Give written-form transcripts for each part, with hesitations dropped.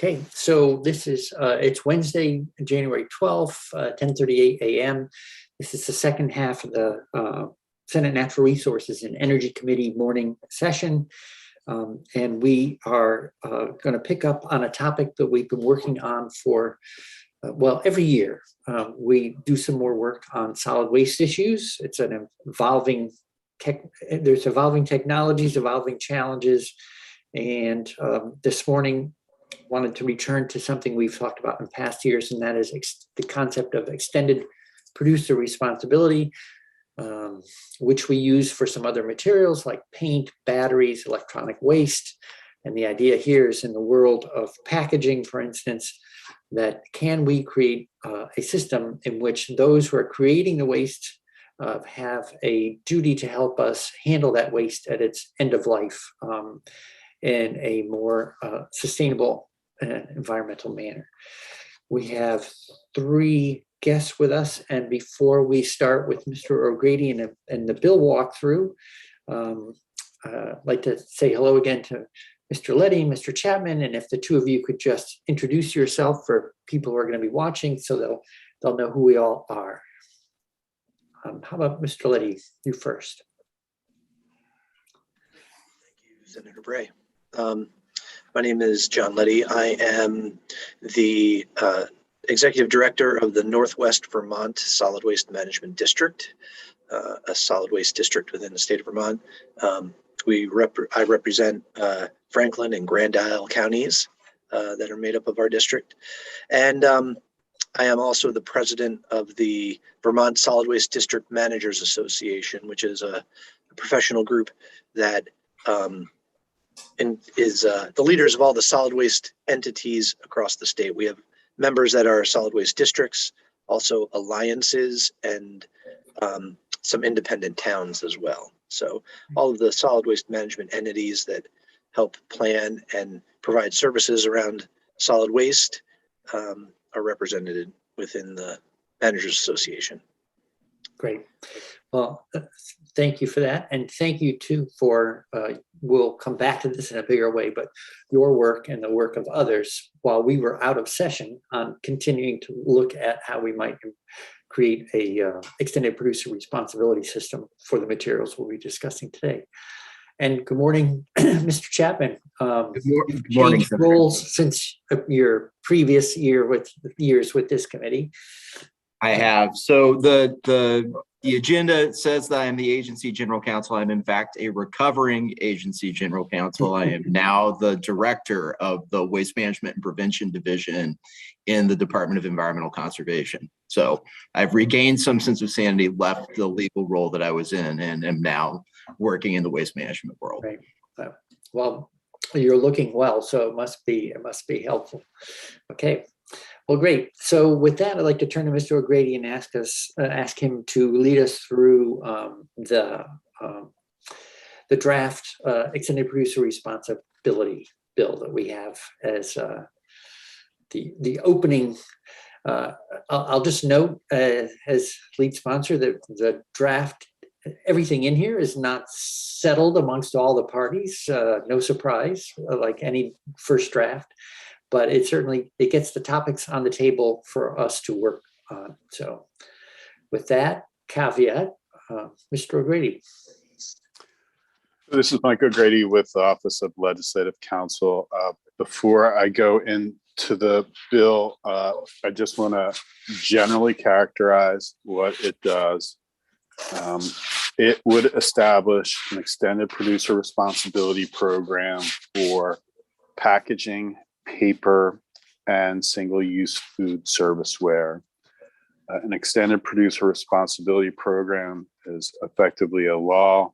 Okay, so this is, it's Wednesday, January 12th, 10:38 a.m. This is the second half of the Senate Natural Resources and Energy Committee morning session. And we are going to pick up on a topic that we've been working on for, well, every year. We do some more work on solid waste issues. It's an evolving there's evolving technologies, evolving challenges. And this morning, wanted to return to something we've talked about in past years, and that is the concept of extended producer responsibility, which we use for some other materials like paint, batteries, electronic waste. And the idea here is in the world of packaging, for instance, that can we create a system in which those who are creating the waste have a duty to help us handle that waste at its end of life in a more sustainable environmental manner. We have three guests with us, and before we start with Mr. O'Grady and the bill walkthrough, I'd like to say hello again to Mr. Leddy, Mr. Chapman, and if the two of you could just introduce yourself for people who are going to be watching so they'll know who we all are. How about Mr. Leddy, you first? Thank you, Senator Bray. My name is John Leddy. I am the Executive Director of the Northwest Vermont Solid Waste Management District, a solid waste district within the state of Vermont. I represent Franklin and Grand Isle counties that are made up of our district. And I am also the president of the Vermont Solid Waste District Managers Association, which is a professional group that is the leaders of all the solid waste entities across the state. We have members that are solid waste districts, also alliances, and some independent towns as well. So all of the solid waste management entities that help plan and provide services around solid waste are represented within the Managers Association. Great. Well, thank you for that. And thank you too for, we'll come back to this in a bigger way, but your work and the work of others while we were out of session on continuing to look at how we might create a extended producer responsibility system for the materials we'll be discussing today. And good morning, Mr. Chapman. Good morning. Changed roles since your previous years with this committee. I have. So the agenda says that I am the agency general counsel. I'm in fact a recovering agency general counsel. I am now the director of the Waste Management and Prevention Division in the Department of Environmental Conservation. So I've regained some sense of sanity, left the legal role that I was in, and am now working in the waste management world. Right. Well, you're looking well, so it must be helpful. Okay. Well, great. So with that, I'd like to turn to Mr. O'Grady and ask him to lead us through the draft extended producer responsibility bill that we have as the opening. I'll just note as lead sponsor that the draft, everything in here is not settled amongst all the parties. No surprise, like any first draft. But it gets the topics on the table for us to work on. So with that caveat, Mr. O'Grady. This is Mike O'Grady with the Office of Legislative Counsel. Before I go into the bill, I just want to generally characterize what it does. It would establish an extended producer responsibility program for packaging, paper, and single-use food serviceware. An extended producer responsibility program is effectively a law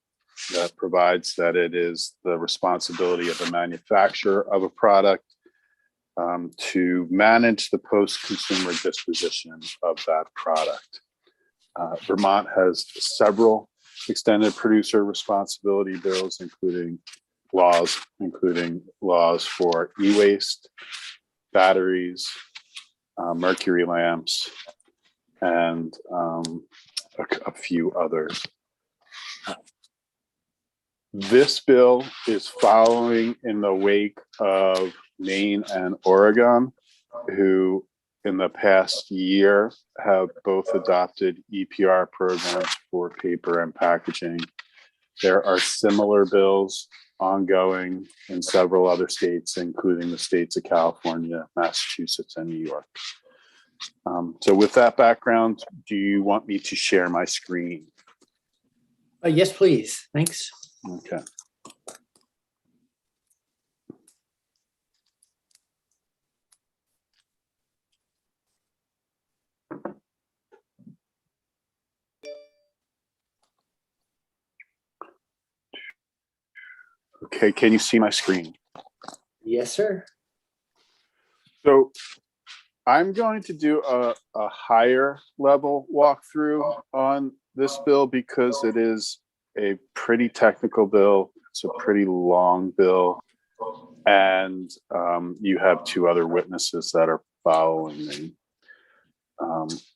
that provides that it is the responsibility of the manufacturer of a product to manage the post-consumer disposition of that product. Vermont has several extended producer responsibility bills, including laws for e-waste, batteries, mercury lamps, and a few others. This bill is following in the wake of Maine and Oregon, who in the past year have both adopted EPR programs for paper and packaging. There are similar bills ongoing in several other states, including the states of California, Massachusetts, and New York. So with that background, do you want me to share my screen? Yes, please. Thanks. Okay. Okay, can you see my screen? Yes, sir. So I'm going to do a higher level walkthrough on this bill because it is a pretty technical bill. It's a pretty long bill. And you have two other witnesses that are following me.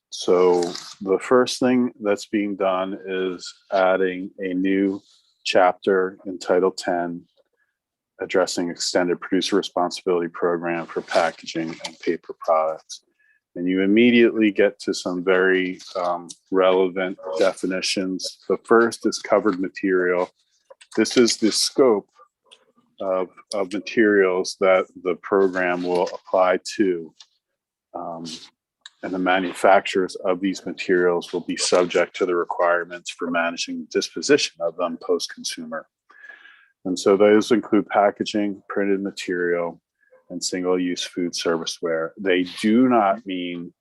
So the first thing that's being done is adding a new chapter in Title 10, addressing extended producer responsibility program for packaging and paper products. And you immediately get to some very relevant definitions. The first is covered material. This is the scope of materials that the program will apply to. And the manufacturers of these materials will be subject to the requirements for managing disposition of them post-consumer. And so those include packaging, printed material, and single-use food serviceware. They do not mean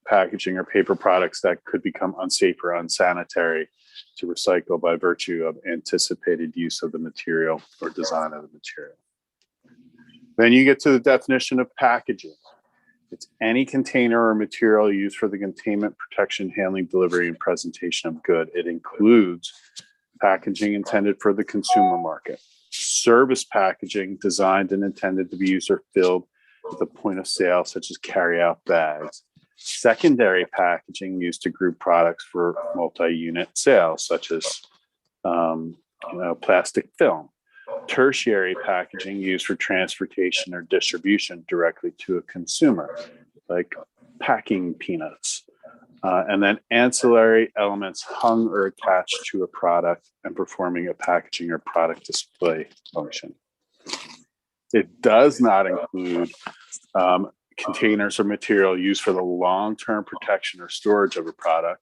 packaging or paper products that could become unsafe or unsanitary to recycle by virtue of anticipated use of the material or design of the material. Then you get to the definition of packaging. It's any container or material used for the containment, protection, handling, delivery, and presentation of good. It includes packaging intended for the consumer market, service packaging designed and intended to be used or filled at the point of sale, such as carry-out bags, secondary packaging used to group products for multi-unit sales, such as plastic film, tertiary packaging used for transportation or distribution directly to a consumer, like packing peanuts, and then ancillary elements hung or attached to a product and performing a packaging or product display function. It does not include containers or material used for the long-term protection or storage of a product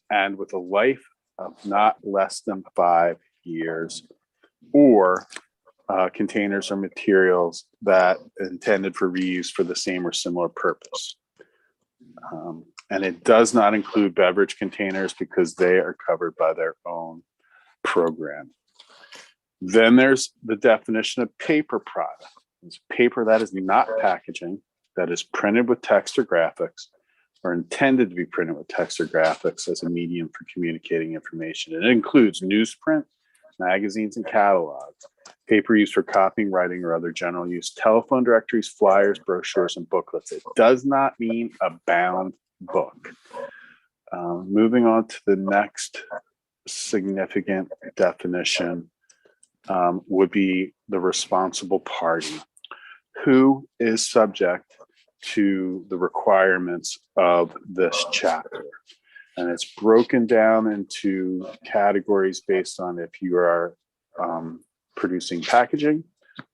and with a life of not less than 5 years, or containers or materials that are intended for reuse for the same or similar purpose. And it does not include beverage containers because they are covered by their own program. Then there's the definition of paper product. It's paper that is not packaging, that is printed with text or graphics, or intended to be printed with text or graphics as a medium for communicating information. It includes newsprint, magazines and catalogs, paper used for copying, writing, or other general use, telephone directories, flyers, brochures, and booklets. It does not mean a bound book. Moving on to the next significant definition would be the responsible party, who is subject to the requirements of this chapter. And it's broken down into categories based on if you are producing packaging,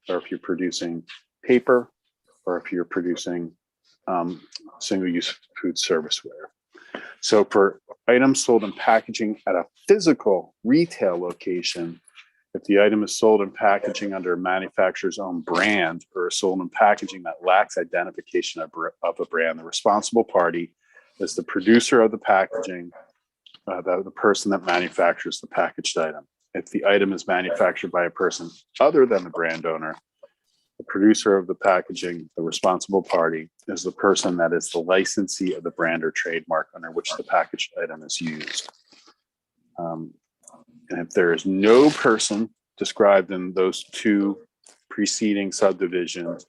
or if you're producing paper, or if you're producing single-use food serviceware. So for items sold in packaging at a physical retail location, if the item is sold in packaging under a manufacturer's own brand or is sold in packaging that lacks identification of a brand, the responsible party is the producer of the packaging, the person that manufactures the packaged item. If the item is manufactured by a person other than the brand owner, the producer of the packaging, the responsible party, is the person that is the licensee of the brand or trademark under which the packaged item is used. And if there is no person described in those two preceding subdivisions,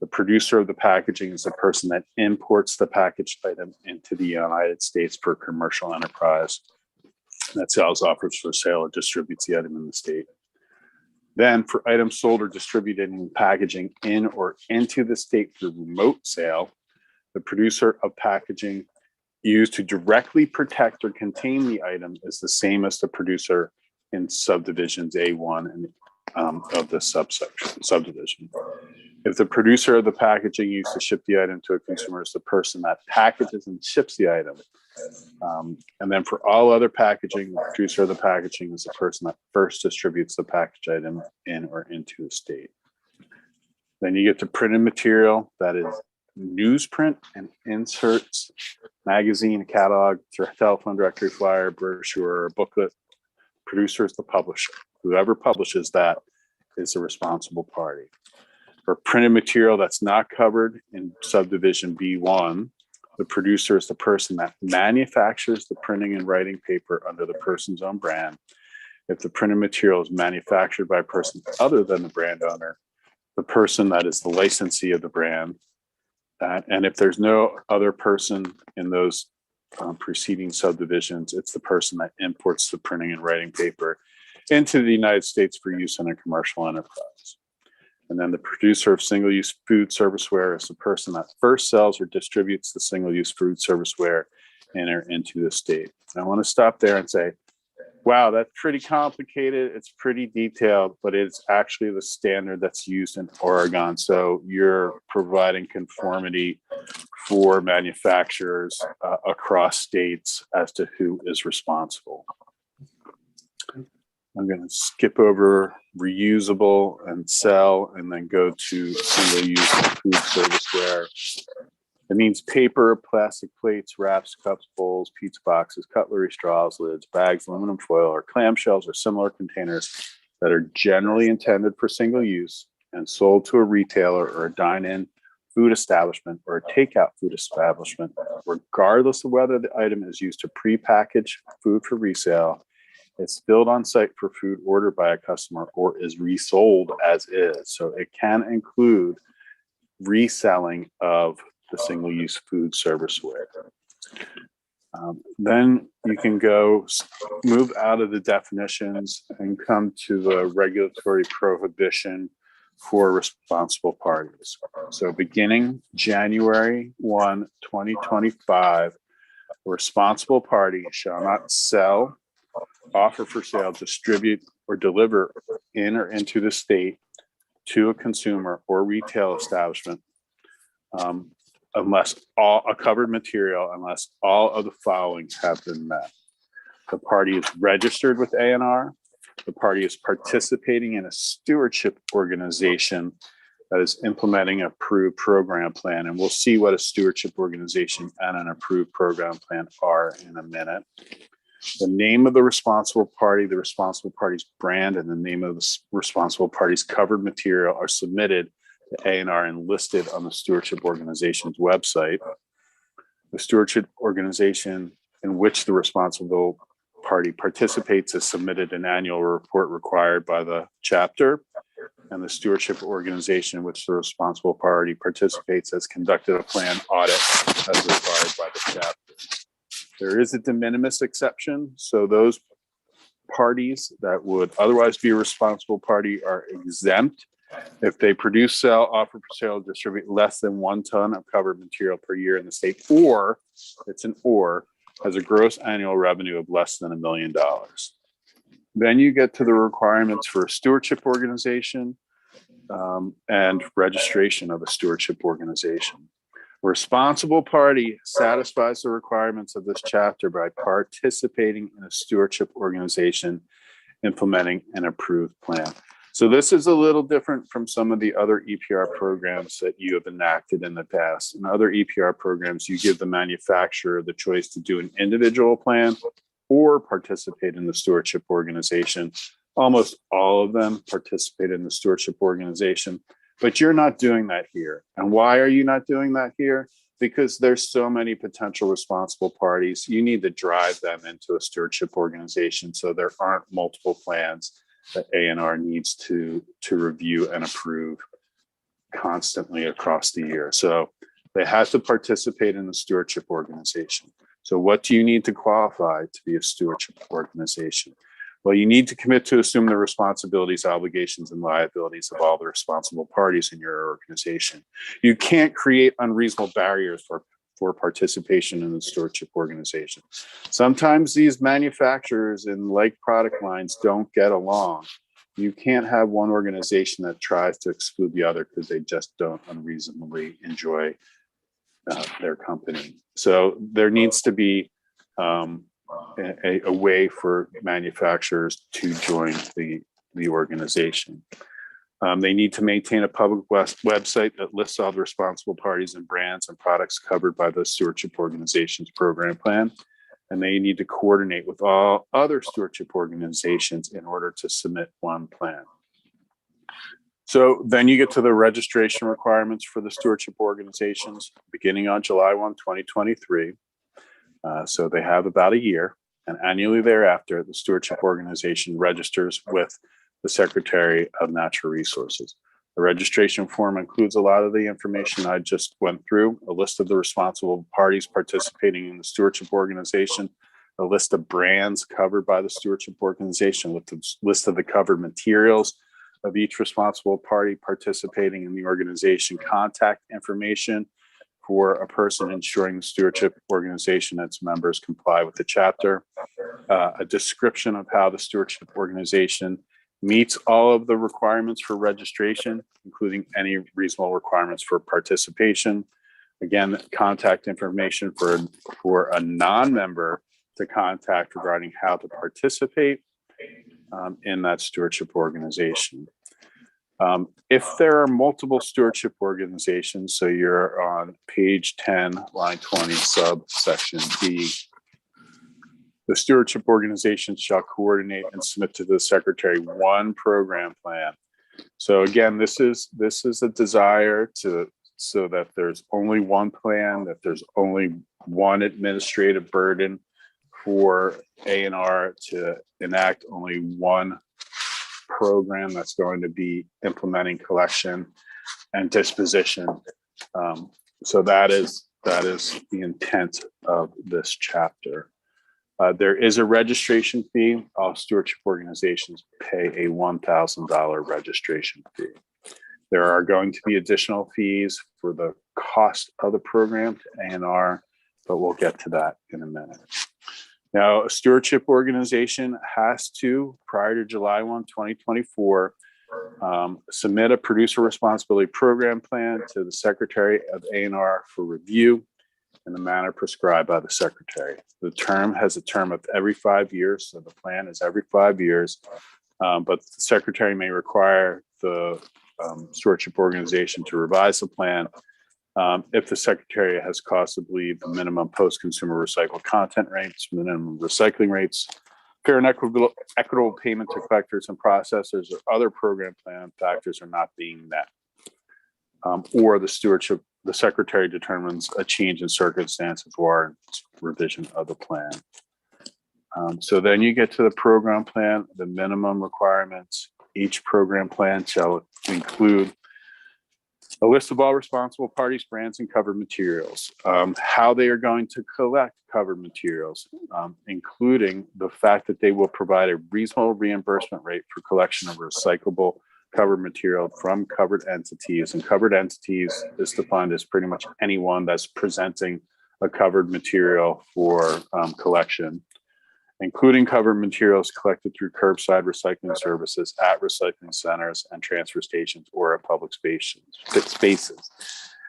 the producer of the packaging is the person that imports the packaged item into the United States for commercial enterprise that sells, offers for sale, or distributes the item in the state. Then for items sold or distributed in packaging in or into the state through remote sale, the producer of packaging used to directly protect or contain the item is the same as the producer in subdivisions A1 and of the subdivision. If the producer of the packaging used to ship the item to a consumer is the person that packages and ships the item. And then for all other packaging, the producer of the packaging is the person that first distributes the package item in or into the state. Then you get to printed material, that is newsprint and inserts, magazine, catalog, telephone directory, flyer, brochure, or booklet. Producer is the publisher. Whoever publishes that is the responsible party. For printed material that's not covered in subdivision B1, the producer is the person that manufactures the printing and writing paper under the person's own brand. If the printed material is manufactured by a person other than the brand owner, the person that is the licensee of the brand. And if there's no other person in those preceding subdivisions, it's the person that imports the printing and writing paper into the United States for use in a commercial enterprise. And then the producer of single-use food serviceware is the person that first sells or distributes the single-use food serviceware in or into the state. And I want to stop there and say, wow, that's pretty complicated. It's pretty detailed, but it's actually the standard that's used in Oregon. So you're providing conformity for manufacturers across states as to who is responsible. I'm going to skip over reusable and sell and then go to single-use food serviceware. It means paper, plastic plates, wraps, cups, bowls, pizza boxes, cutlery, straws, lids, bags, aluminum foil, or clamshells or similar containers that are generally intended for single use and sold to a retailer or a dine-in food establishment or a takeout food establishment, regardless of whether the item is used to pre-package food for resale, it's filled on site for food ordered by a customer, or is resold as is. So it can include reselling of the single-use food serviceware. Then you can go move out of the definitions and come to the regulatory prohibition for responsible parties. So beginning January 1, 2025, a responsible party shall not sell, offer for sale, distribute, or deliver in or into the state to a consumer or retail establishment unless all of the following have been met. The party is registered with ANR. The party is participating in a stewardship organization that is implementing an approved program plan. And we'll see what a stewardship organization and an approved program plan are in a minute. The name of the responsible party, the responsible party's brand, and the name of the responsible party's covered material are submitted to ANR and listed on the stewardship organization's website. The stewardship organization in which the responsible party participates has submitted an annual report required by the chapter, and the stewardship organization in which the responsible party participates has conducted a planned audit as required by the chapter. There is a de minimis exception, so those parties that would otherwise be a responsible party are exempt if they produce, sell, offer for sale, distribute less than 1 ton of covered material per year in the state, or it's an or has a gross annual revenue of less than $1 million. Then you get to the requirements for a stewardship organization and registration of a stewardship organization. A responsible party satisfies the requirements of this chapter by participating in a stewardship organization implementing an approved plan. So this is a little different from some of the other EPR programs that you have enacted in the past. In other EPR programs, you give the manufacturer the choice to do an individual plan or participate in the stewardship organization. Almost all of them participate in the stewardship organization, but you're not doing that here. And why are you not doing that here? Because there's so many potential responsible parties. You need to drive them into a stewardship organization so there aren't multiple plans that ANR needs to review and approve constantly across the year. So they have to participate in the stewardship organization. So what do you need to qualify to be a stewardship organization? Well, you need to commit to assume the responsibilities, obligations, and liabilities of all the responsible parties in your organization. You can't create unreasonable barriers for participation in the stewardship organization. Sometimes these manufacturers and like product lines don't get along. You can't have one organization that tries to exclude the other because they just don't unreasonably enjoy their company. So there needs to be a way for manufacturers to join the organization. They need to maintain a public website that lists all the responsible parties and brands and products covered by the stewardship organization's program plan. And they need to coordinate with all other stewardship organizations in order to submit one plan. So then you get to the registration requirements for the stewardship organizations beginning on July 1, 2023. So they have about a year, and annually thereafter, the stewardship organization registers with the Secretary of Natural Resources. The registration form includes a lot of the information I just went through, a list of the responsible parties participating in the stewardship organization, a list of brands covered by the stewardship organization, with the list of the covered materials of each responsible party participating in the organization, contact information for a person ensuring the stewardship organization and its members comply with the chapter, a description of how the stewardship organization meets all of the requirements for registration, including any reasonable requirements for participation. Again, contact information for a non-member to contact regarding how to participate in that stewardship organization. If there are multiple stewardship organizations, so you're on page 10, line 20, subsection D, the stewardship organization shall coordinate and submit to the secretary one program plan. So again, this is a desire so that there's only one plan, that there's only one administrative burden for A&R to enact only one program that's going to be implementing collection and disposition. So that is the intent of this chapter. There is a registration fee. All stewardship organizations pay a $1,000 registration fee. There are going to be additional fees for the cost of the program to A&R, but we'll get to that in a minute. Now, a stewardship organization has to, prior to July 1, 2024, submit a producer responsibility program plan to the Secretary of A&R for review in the manner prescribed by the Secretary. The term has a term of every 5 years, so the plan is every 5 years, but the Secretary may require the stewardship organization to revise the plan if the Secretary has cause to believe the minimum post-consumer recycled content rates, minimum recycling rates, fair and equitable payment to collectors and processors, or other program plan factors are not being met, or the Secretary determines a change in circumstances warrants revision of the plan. So then you get to the program plan, the minimum requirements. Each program plan shall include a list of all responsible parties, brands, and covered materials, how they are going to collect covered materials, including the fact that they will provide a reasonable reimbursement rate for collection of recyclable covered material from covered entities. And covered entities is defined as pretty much anyone that's presenting a covered material for collection, including covered materials collected through curbside recycling services at recycling centers and transfer stations or at public spaces.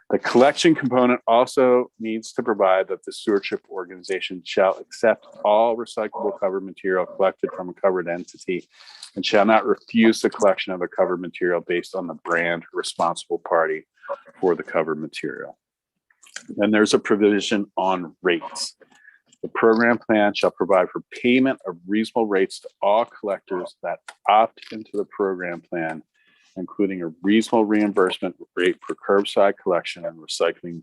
The collection component also needs to provide that the stewardship organization shall accept all recyclable covered material collected from a covered entity and shall not refuse the collection of a covered material based on the brand responsible party for the covered material. Then there's a provision on rates. The program plan shall provide for payment of reasonable rates to all collectors that opt into the program plan, including a reasonable reimbursement rate for curbside collection and recycling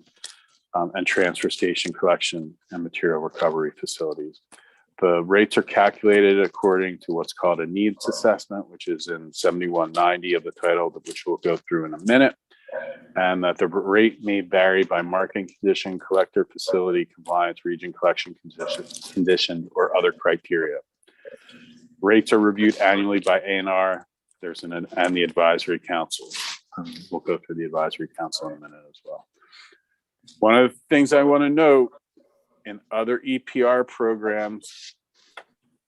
and transfer station collection and material recovery facilities. The rates are calculated according to what's called a needs assessment, which is in 7190 of the title, which we'll go through in a minute, and that the rate may vary by marketing condition, collector facility, compliance, region, collection condition, or other criteria. Rates are reviewed annually by A&R. There's and the advisory council. We'll go through the advisory council in a minute as well. One of the things I want to note, in other EPR programs,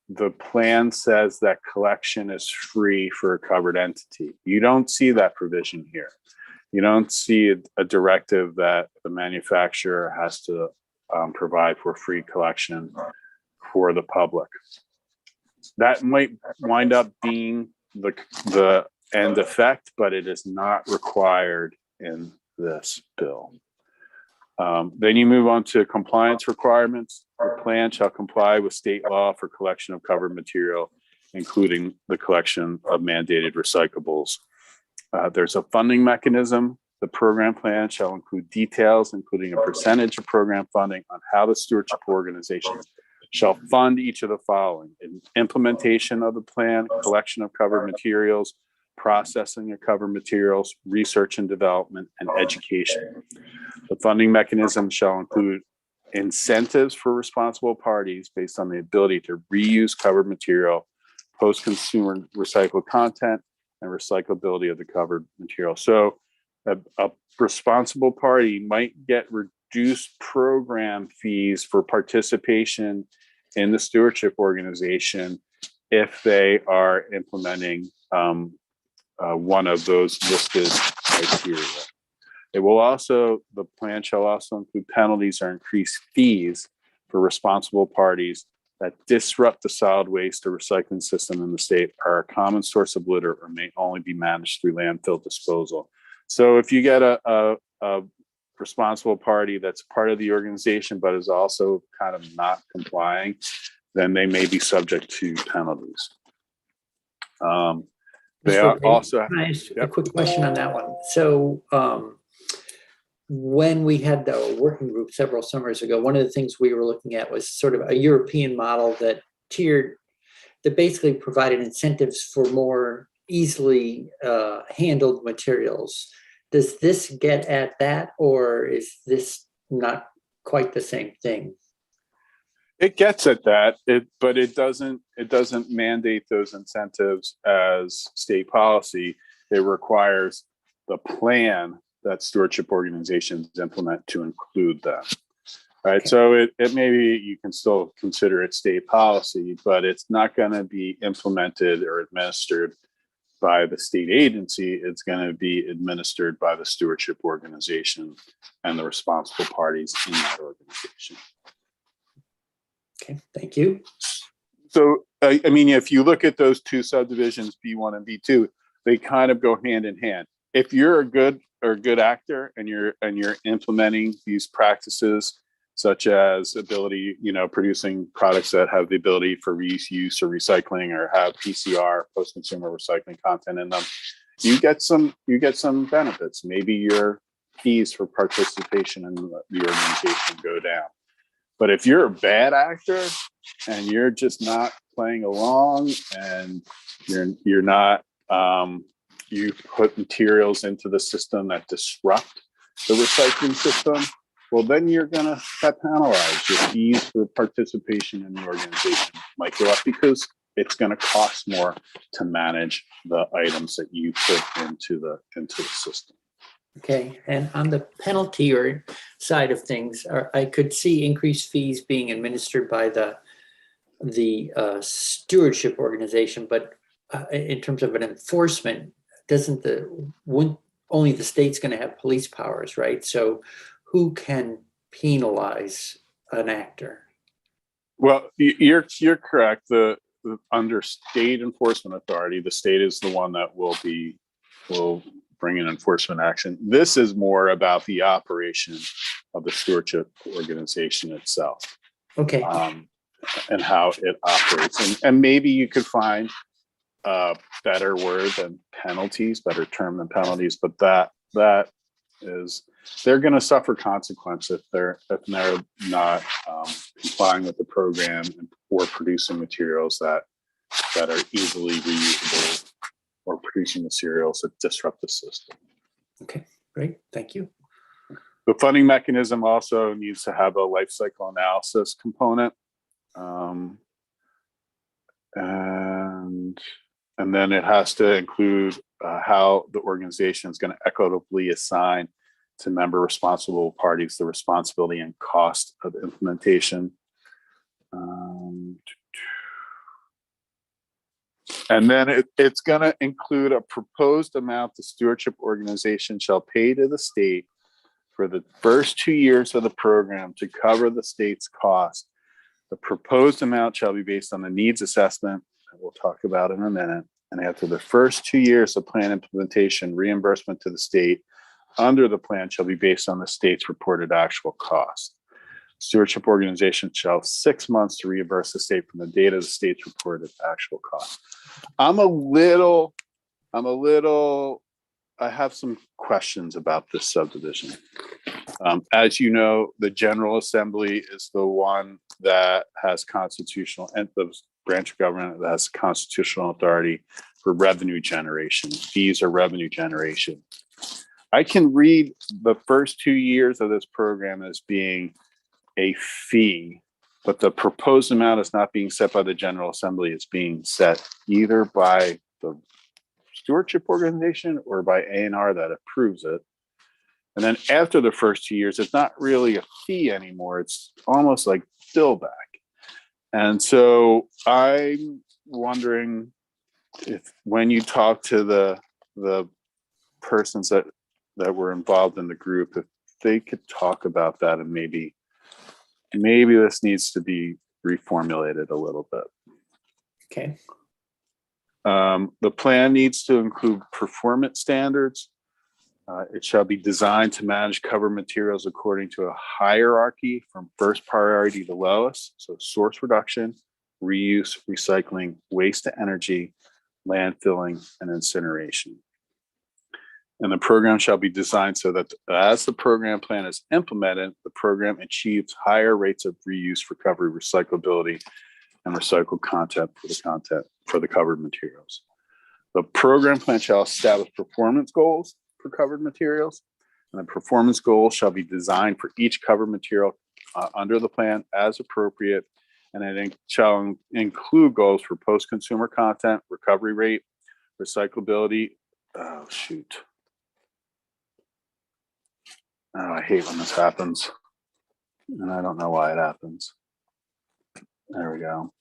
the plan says that collection is free for a covered entity. You don't see that provision here. You don't see a directive that the manufacturer has to provide for free collection for the public. That might wind up being the end effect, but it is not required in this bill. Then you move on to compliance requirements. The plan shall comply with state law for collection of covered material, including the collection of mandated recyclables. There's a funding mechanism. The program plan shall include details, including a percentage of program funding on how the stewardship organization shall fund each of the following: implementation of the plan, collection of covered materials, processing of covered materials, research and development, and education. The funding mechanism shall include incentives for responsible parties based on the ability to reuse covered material, post-consumer recycled content, and recyclability of the covered material. So a responsible party might get reduced program fees for participation in the stewardship organization if they are implementing one of those listed criteria. It will also, the plan shall also include penalties or increased fees for responsible parties that disrupt the solid waste or recycling system in the state, are a common source of litter, or may only be managed through landfill disposal. So if you get a responsible party that's part of the organization but is also kind of not complying, then they may be subject to penalties. They are also. Can I ask a quick question on that one? So when we had the working group several summers ago, one of the things we were looking at was sort of a European model that basically provided incentives for more easily handled materials. Does this get at that, or is this not quite the same thing? It gets at that, but it doesn't mandate those incentives as state policy. It requires the plan that stewardship organizations implement to include them. Right. Okay. So it maybe you can still consider it state policy, but it's not going to be implemented or administered by the state agency. It's going to be administered by the stewardship organization and the responsible parties in that organization. Okay, thank you. So, I mean, if you look at those two subdivisions, B1 and B2, they kind of go hand in hand. If you're a good actor and you're implementing these practices, such as ability, producing products that have the ability for reuse or recycling, or have PCR, post-consumer recycling content in them, you get some benefits. Maybe your fees for participation in the organization go down. But if you're a bad actor and you're just not playing along, and you're not, you put materials into the system that disrupt the recycling system, well, then you're going to get penalized. Your fees for participation in the organization might go up because it's going to cost more to manage the items that you put into the system. Okay, and on the penalty or side of things, I could see increased fees being administered by the stewardship organization, but in terms of an enforcement, only the state's going to have police powers, right? So who can penalize an actor? Well, you're correct. Under state enforcement authority, the state is the one that will bring in enforcement action. This is more about the operation of the stewardship organization itself. Okay. And how it operates. And maybe you could find a better word than penalties, better term than penalties, but that is, they're going to suffer consequence if they're not complying with the program or producing materials that are easily reusable, or producing materials that disrupt the system. Okay, great, thank you. The funding mechanism also needs to have a life cycle analysis component. And then it has to include how the organization is going to equitably assign to member responsible parties the responsibility and cost of implementation. And then it's going to include a proposed amount the stewardship organization shall pay to the state for the first 2 years of the program to cover the state's cost. The proposed amount shall be based on the needs assessment that we'll talk about in a minute. And after the first 2 years of plan implementation, reimbursement to the state under the plan shall be based on the state's reported actual cost. Stewardship organization shall have 6 months to reimburse the state from the date of the state's reported actual cost. I have some questions about this subdivision. As you know, the General Assembly is the one that has constitutional, and the branch of government that has constitutional authority for revenue generation. Fees are revenue generation. I can read the first 2 years of this program as being a fee, but the proposed amount is not being set by the General Assembly. It's being set either by the stewardship organization or by A&R that approves it. And then after the first 2 years, it's not really a fee anymore. It's almost like bill back. And so I'm wondering if when you talk to the persons that were involved in the group, if they could talk about that, and maybe this needs to be reformulated a little bit. Okay. The plan needs to include performance standards. It shall be designed to manage cover materials according to a hierarchy from first priority to lowest. So source reduction, reuse, recycling, waste to energy, landfilling, and incineration. And the program shall be designed so that as the program plan is implemented, the program achieves higher rates of reuse, recovery, recyclability, and recycled content for the covered materials. The program plan shall establish performance goals for covered materials, and the performance goals shall be designed for each covered material under the plan as appropriate, and it shall include goals for post-consumer content, recovery rate, recyclability. Oh, shoot. Oh, I hate when this happens, and I don't know why it happens. There we go.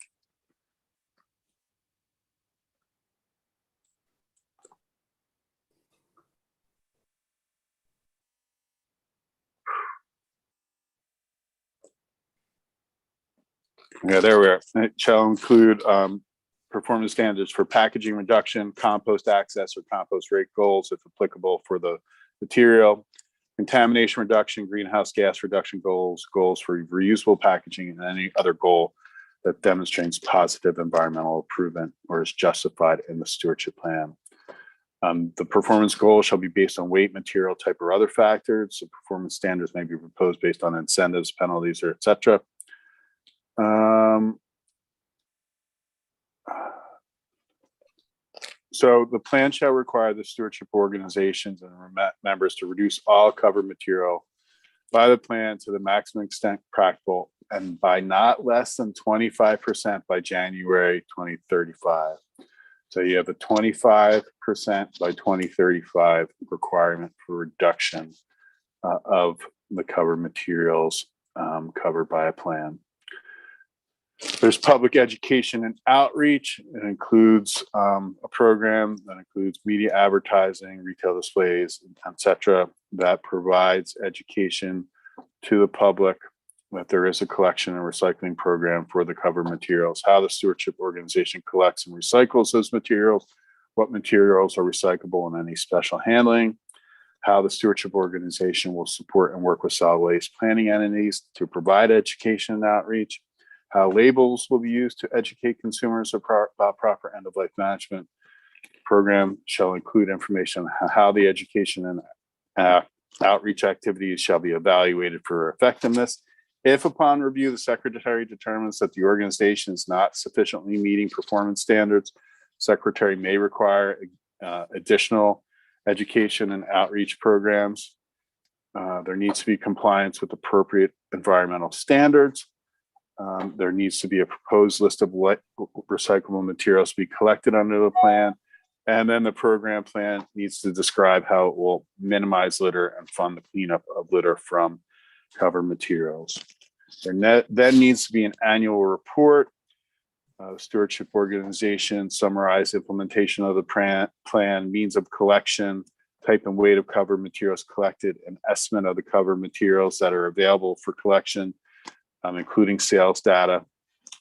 Yeah, there we are. It shall include performance standards for packaging reduction, compost access, or compost rate goals, if applicable, for the material, contamination reduction, greenhouse gas reduction goals, goals for reusable packaging, and any other goal that demonstrates positive environmental improvement or is justified in the stewardship plan. The performance goal shall be based on weight, material type, or other factors. The performance standards may be proposed based on incentives, penalties, or etc. So the plan shall require the stewardship organizations and members to reduce all covered material by the plan to the maximum extent practical, and by not less than 25% by January 2035. So you have a 25% by 2035 requirement for reduction of the covered materials covered by a plan. There's public education and outreach. It includes a program that includes media advertising, retail displays, etc., that provides education to the public that there is a collection and recycling program for the covered materials, how the stewardship organization collects and recycles those materials, what materials are recyclable and any special handling, how the stewardship organization will support and work with solid waste planning entities to provide education and outreach, how labels will be used to educate consumers about proper end-of-life management. The program shall include information on how the education and outreach activities shall be evaluated for effectiveness. If upon review, the secretary determines that the organization is not sufficiently meeting performance standards, secretary may require additional education and outreach programs. There needs to be compliance with appropriate environmental standards. There needs to be a proposed list of what recyclable materials to be collected under the plan. And then the program plan needs to describe how it will minimize litter and fund the cleanup of litter from covered materials. There then needs to be an annual report. The stewardship organization summarize implementation of the plan, means of collection, type and weight of covered materials collected, an estimate of the covered materials that are available for collection, including sales data,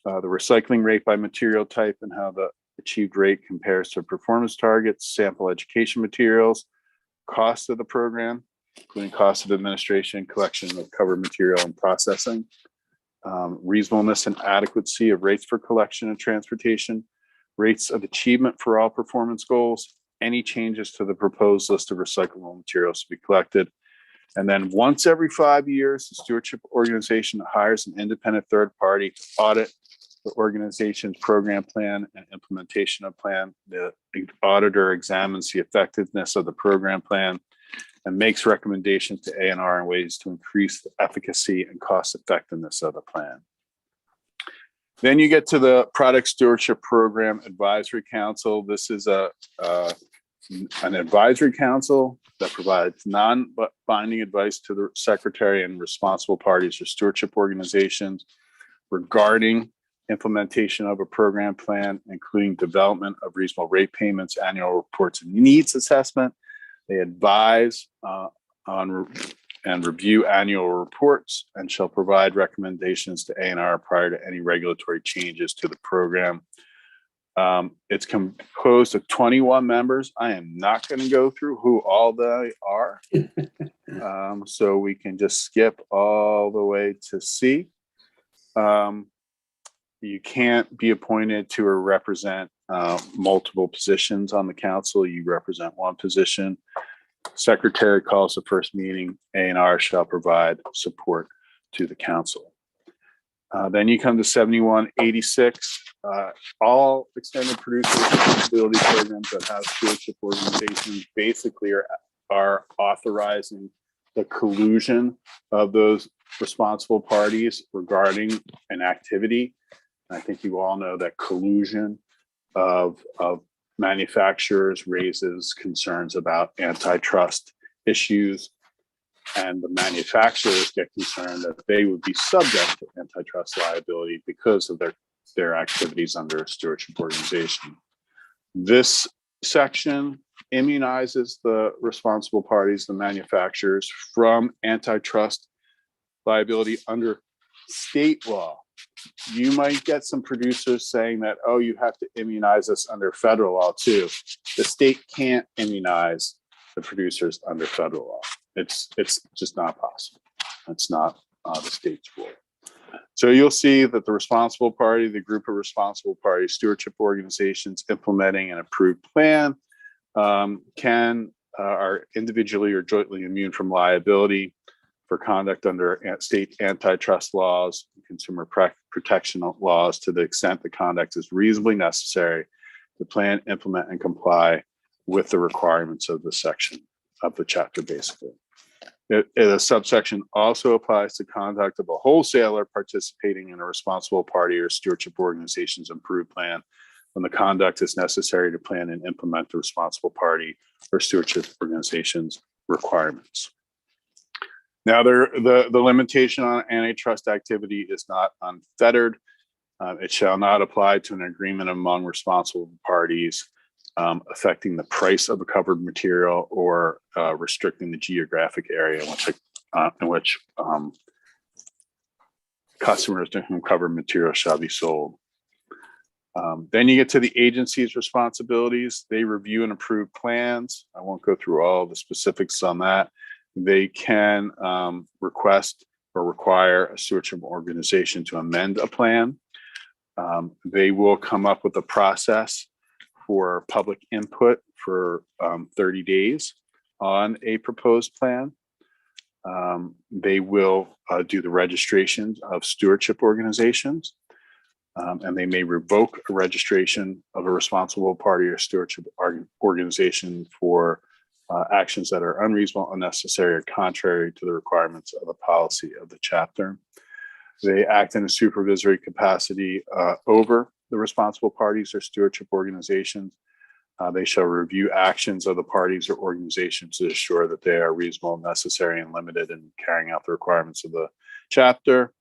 the recycling rate by material type and how the achieved rate compares to performance targets, sample education materials, cost of the program, including cost of administration, collection of covered material and processing, reasonableness and adequacy of rates for collection and transportation, rates of achievement for all performance goals, any changes to the proposed list of recyclable materials to be collected. And then once every 5 years, the stewardship organization hires an independent third party to audit the organization's program plan and implementation of plan. The auditor examines the effectiveness of the program plan and makes recommendations to A&R in ways to increase the efficacy and cost effectiveness of the plan. Then you get to the Product Stewardship Program Advisory Council. This is an advisory council that provides non-binding advice to the secretary and responsible parties or stewardship organizations regarding implementation of a program plan, including development of reasonable rate payments, annual reports and needs assessment. They advise on and review annual reports and shall provide recommendations to A&R prior to any regulatory changes to the program. It's composed of 21 members. I am not going to go through who all they are. So we can just skip all the way to C. You can't be appointed to or represent multiple positions on the council. You represent one position. Secretary calls the first meeting. A&R shall provide support to the council. Then you come to 7186. All extended producer responsibility programs that have stewardship organizations basically are authorizing the collusion of those responsible parties regarding an activity. I think you all know that collusion of manufacturers raises concerns about antitrust issues, and the manufacturers get concerned that they would be subject to antitrust liability because of their activities under a stewardship organization. This section immunizes the responsible parties, the manufacturers, from antitrust liability under state law. You might get some producers saying that, oh, you have to immunize us under federal law too. The state can't immunize the producers under federal law. It's just not possible. It's not the state's role. So you'll see that the responsible party, the group of responsible party stewardship organizations implementing an approved plan are individually or jointly immune from liability for conduct under state antitrust laws, consumer protection laws, to the extent the conduct is reasonably necessary to plan, implement, and with the requirements of the section of the chapter, basically. The subsection also applies to conduct of a wholesaler participating in a responsible party or stewardship organization's approved plan when the conduct is necessary to plan and implement the responsible party or stewardship organization's requirements. Now, the limitation on antitrust activity is not unfettered. It shall not apply to an agreement among responsible parties affecting the price of a covered material or restricting the geographic area in which customers to whom covered material shall be sold. Then you get to the agency's responsibilities. They review and approve plans. I won't go through all the specifics on that. They can request or require a stewardship organization to amend a plan. They will come up with a process for public input for 30 days on a proposed plan. They will do the registrations of stewardship organizations, and they may revoke a registration of a responsible party or stewardship organization for actions that are unreasonable, unnecessary, or contrary to the requirements of the policy of the chapter. They act in a supervisory capacity over the responsible parties or stewardship organizations. They shall review actions of the parties or organizations to ensure that they are reasonable, necessary, and limited in carrying out the requirements of the chapter.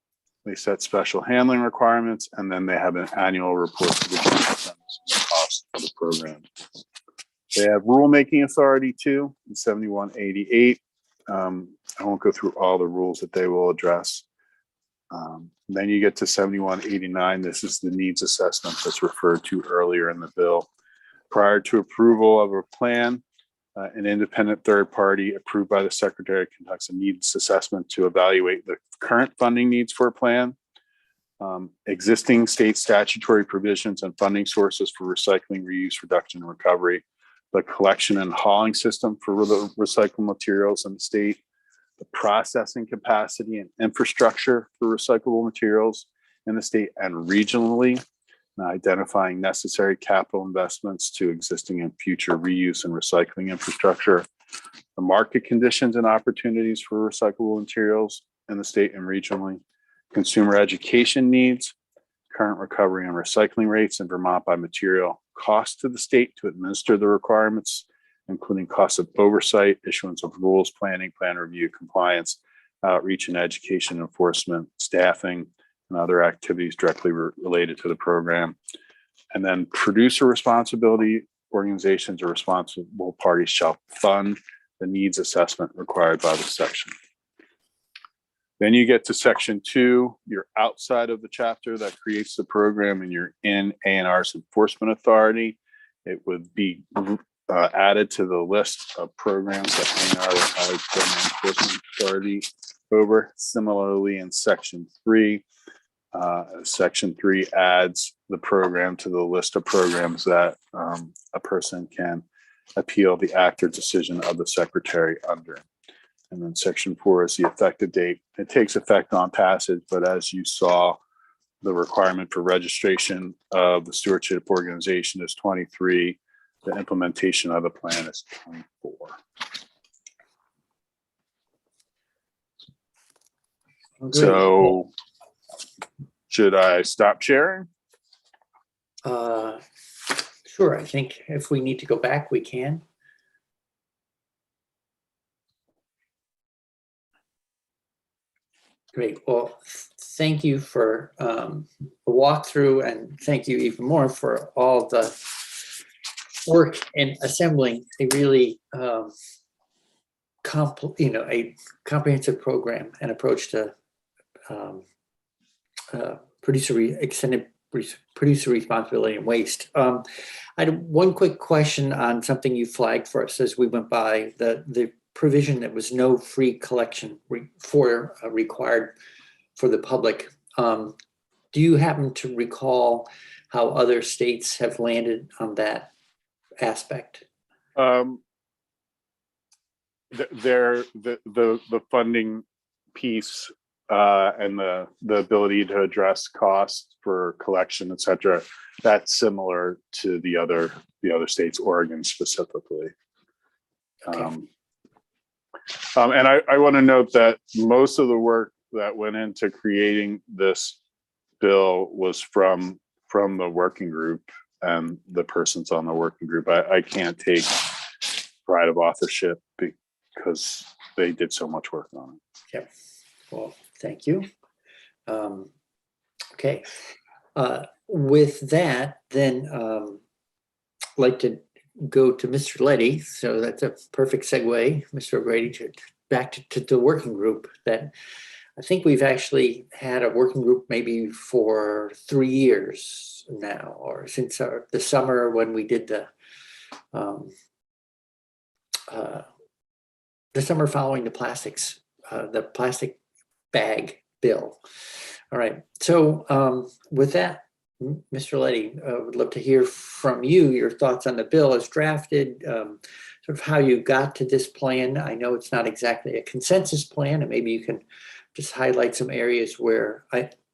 They set special handling requirements, and then they have an annual report to the general assembly on the cost of the program. They have rulemaking authority too in 7188. I won't go through all the rules that they will address. Then you get to 7189. This is the needs assessment that's referred to earlier in the bill. Prior to approval of a plan, an independent third party approved by the secretary conducts a needs assessment to evaluate the current funding needs for a plan, existing state statutory provisions and funding sources for recycling, reuse, reduction, and recovery, the collection and hauling system for the recycled materials in the state, the processing capacity and infrastructure for recyclable materials in the state and regionally, identifying necessary capital investments to existing and future reuse and recycling infrastructure, the market conditions and opportunities for recyclable materials in the state and regionally, consumer education needs, current recovery and recycling rates in Vermont by material, cost to the state to administer the requirements, including costs of oversight, issuance of rules, planning, plan review, compliance, outreach and education enforcement, staffing, and other activities directly related to the program. And then producer responsibility organizations or responsible parties shall fund the needs assessment required by the section. Then you get to section 2, you're outside of the chapter that creates the program and you're in A&R's enforcement authority. It would be added to the list of programs that A&R requires program enforcement authority over. Similarly, in section 3, section 3 adds the program to the list of programs that a person can appeal the act or decision of the secretary under. And then section 4 is the effective date. It takes effect on passage, but as you saw, the requirement for registration of the stewardship organization is 23. The implementation of the plan is 24. Great. So should I stop sharing? Sure, I think if we need to go back, we can. Great. Well, thank you for the walkthrough, and thank you even more for all the work in assembling a really a comprehensive program and approach to extended producer responsibility and waste. I had one quick question on something you flagged for us as we went by, the provision that was no free collection required for the public. Do you happen to recall how other states have landed on that aspect? The funding piece and the ability to address costs for collection, et cetera, that's similar to the other states, Oregon specifically. Okay. And I want to note that most of the work that went into creating this bill was from the working group and the persons on the working group. I can't take pride of authorship because they did so much work on it. Yep. Well, thank you. Okay. With that, then I'd like to go to Mr. Leddy. So that's a perfect segue, Mr. O'Grady, back to the working group that I think we've actually had a working group maybe for 3 years now, or since the summer when we did the summer following the plastic bag bill. All right. So with that, Mr. Leddy, would love to hear from you, your thoughts on the bill as drafted, sort of how you got to this plan. I know it's not exactly a consensus plan, and maybe you can just highlight some areas where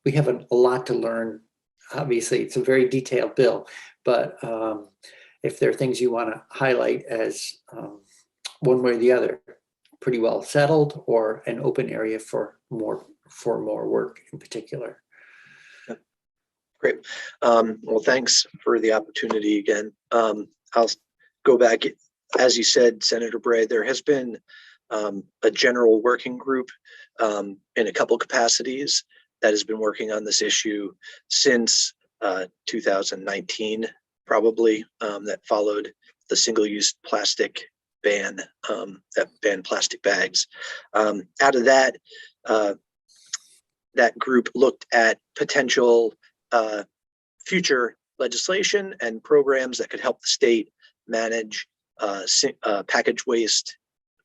we have a lot to learn. Obviously, it's a very detailed bill, but if there are things you want to highlight as one way or the other, pretty well settled, or an open area for more for more work in particular. Great. Well, thanks for the opportunity again. I'll go back. As you said, Senator Bray, there has been a general working group in a couple capacities that has been working on this issue since 2019, probably, that followed the single-use plastic ban, that banned plastic bags. Out of that, that group looked at potential future legislation and programs that could help the state manage package waste,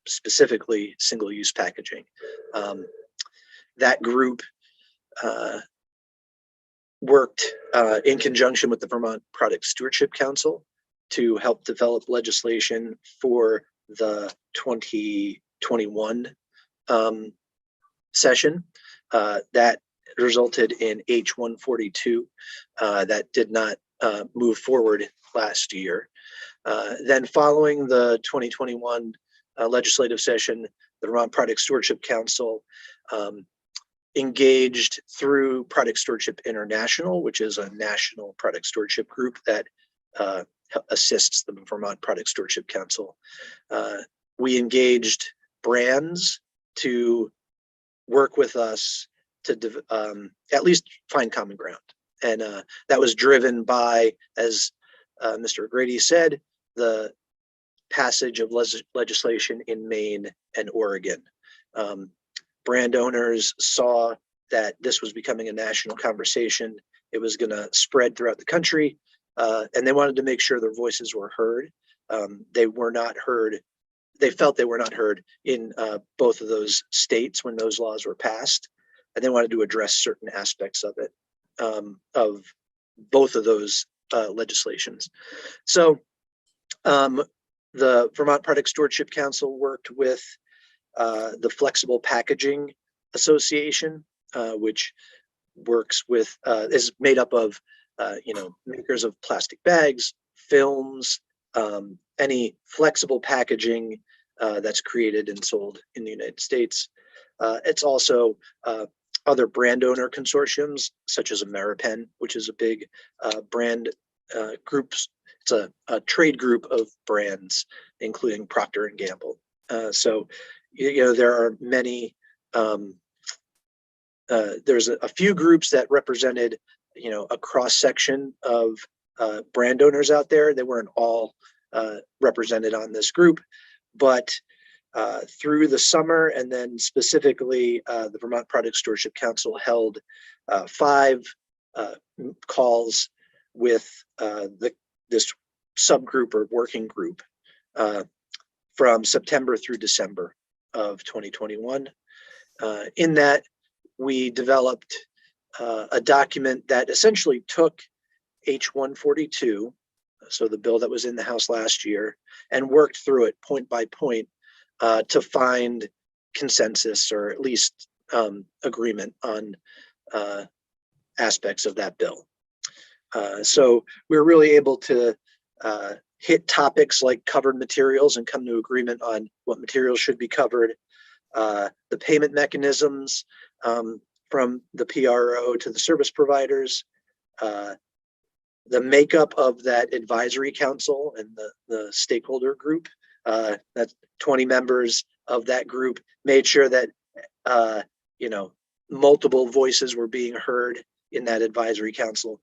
specifically single-use packaging. That group worked in conjunction with the Vermont Product Stewardship Council to help develop legislation for the 2021 session. That resulted in H-142 that did not move forward last year. Then following the 2021 legislative session, the Vermont Product Stewardship Council engaged through Product Stewardship International, which is a national product stewardship group that assists the Vermont Product Stewardship Council. We engaged brands to work with us to at least find common ground. And that was driven by, as Mr. O'Grady said, the passage of legislation in Maine and Oregon. Brand owners saw that this was becoming a national conversation. It was going to spread throughout the country, and they wanted to make sure their voices were heard. They were not heard. They felt they were not heard in both of those states when those laws were passed, and they wanted to address certain aspects of it, of both of those legislations. So the Vermont Product Stewardship Council worked with the Flexible Packaging Association, which works with, is made up of, makers of plastic bags, films, any flexible packaging that's created and sold in the United States. It's also other brand owner consortiums, such as AmeriPen, which is a big brand groups. It's a trade group of brands, including Procter and Gamble. So, there are many, there's a few groups that represented, a cross section of brand owners out there. They weren't all represented on this group, but through the summer, and then specifically the Vermont Product Stewardship Council held 5 calls with this subgroup or working group from September through December of 2021. In that, we developed a document that essentially took H-142, so the bill that was in the House last year, and worked through it point by point to find consensus, or at least agreement on aspects of that bill. So we were really able to hit topics like covered materials and come to agreement on what materials should be covered, the payment mechanisms from the PRO to the service providers, the makeup of that advisory council and the stakeholder group. That's 20 members of that group, made sure that multiple voices were being heard in that advisory council.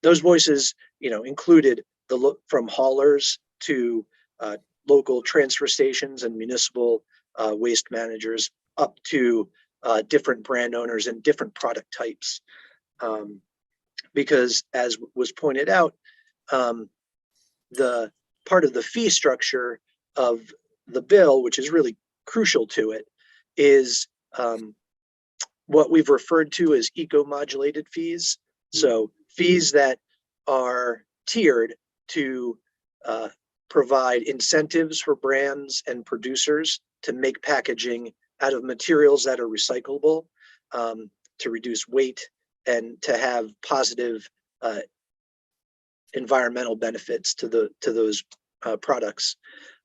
Those voices, included from haulers to local transfer stations and municipal waste managers, up to different brand owners and different product types. Because, as was pointed out, the part of the fee structure of the bill, which is really crucial to it, is what we've referred to as eco-modulated fees. So fees that are tiered to provide incentives for brands and producers to make packaging out of materials that are recyclable, to reduce weight, and to have positive environmental benefits to those products,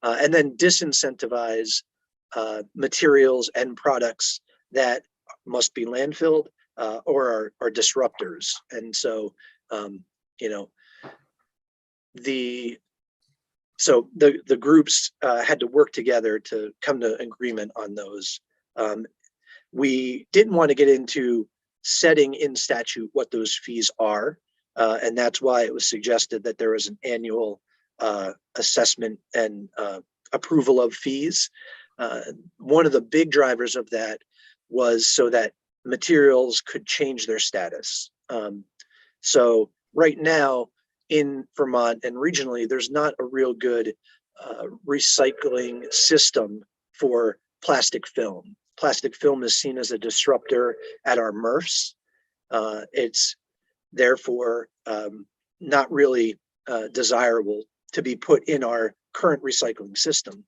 and then disincentivize materials and products that must be landfilled or are disruptors. And so, you know, the groups had to work together to come to agreement on those. We didn't want to get into setting in statute what those fees are, and that's why it was suggested that there was an annual assessment and approval of fees. One of the big drivers of that was so that materials could change their status. So right now in Vermont and regionally, there's not a real good recycling system for plastic film. Plastic film is seen as a disruptor at our MRFs. It's therefore not really desirable to be put in our current recycling system.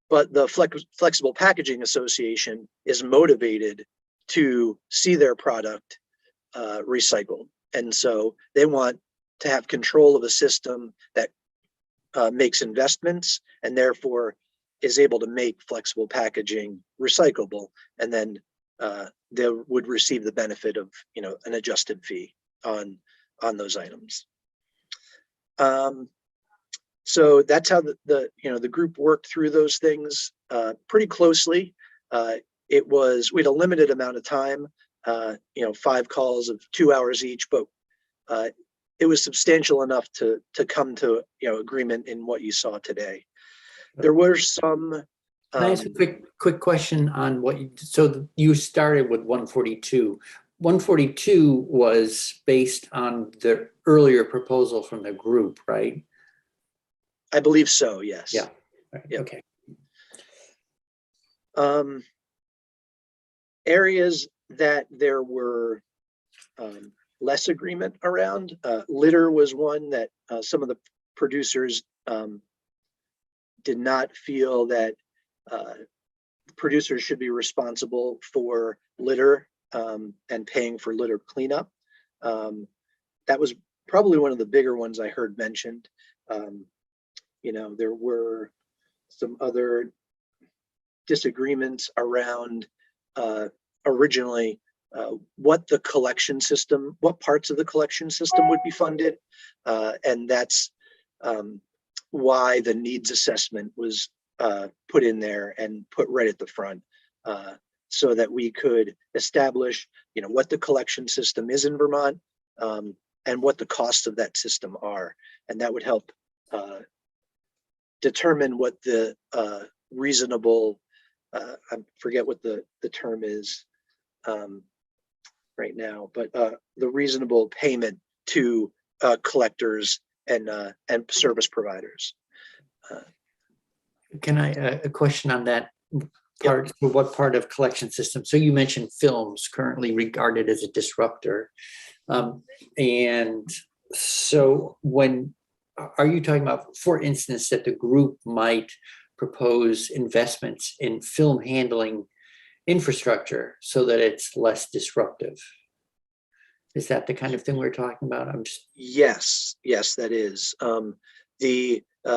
But the Flexible Packaging Association is motivated to see their product recycled. And so they want to have control of a system that makes investments and therefore is able to make flexible packaging recyclable, and then they would receive the benefit of, you know, an adjusted fee on those items. So that's how the group worked through those things pretty closely. We had a limited amount of time, 5 calls of 2 hours each, but it was substantial enough to come to agreement in what you saw today. There were some. Can I ask a quick question on what you started with 142. 142 was based on the earlier proposal from the group, right? I believe so, yes. Yeah. Yep. Okay. Areas that there were less agreement around, litter was one that some of the producers did not feel that producers should be responsible for litter and paying for litter cleanup. That was probably one of the bigger ones I heard mentioned. There were some other disagreements around originally what parts of the collection system would be funded. And that's why the needs assessment was put in there and put right at the front, so that we could establish, what the collection system is in Vermont, and what the costs of that system are. And that would help determine what the reasonable, I forget what the term is right now, but the reasonable payment to collectors and service providers. Can I a question on that part? Yep. What part of collection system? So you mentioned films currently regarded as a disruptor, and so are you talking about, for instance, that the group might propose investments in film handling infrastructure so that it's less disruptive? Is that the kind of thing we're talking about? Yes, that is.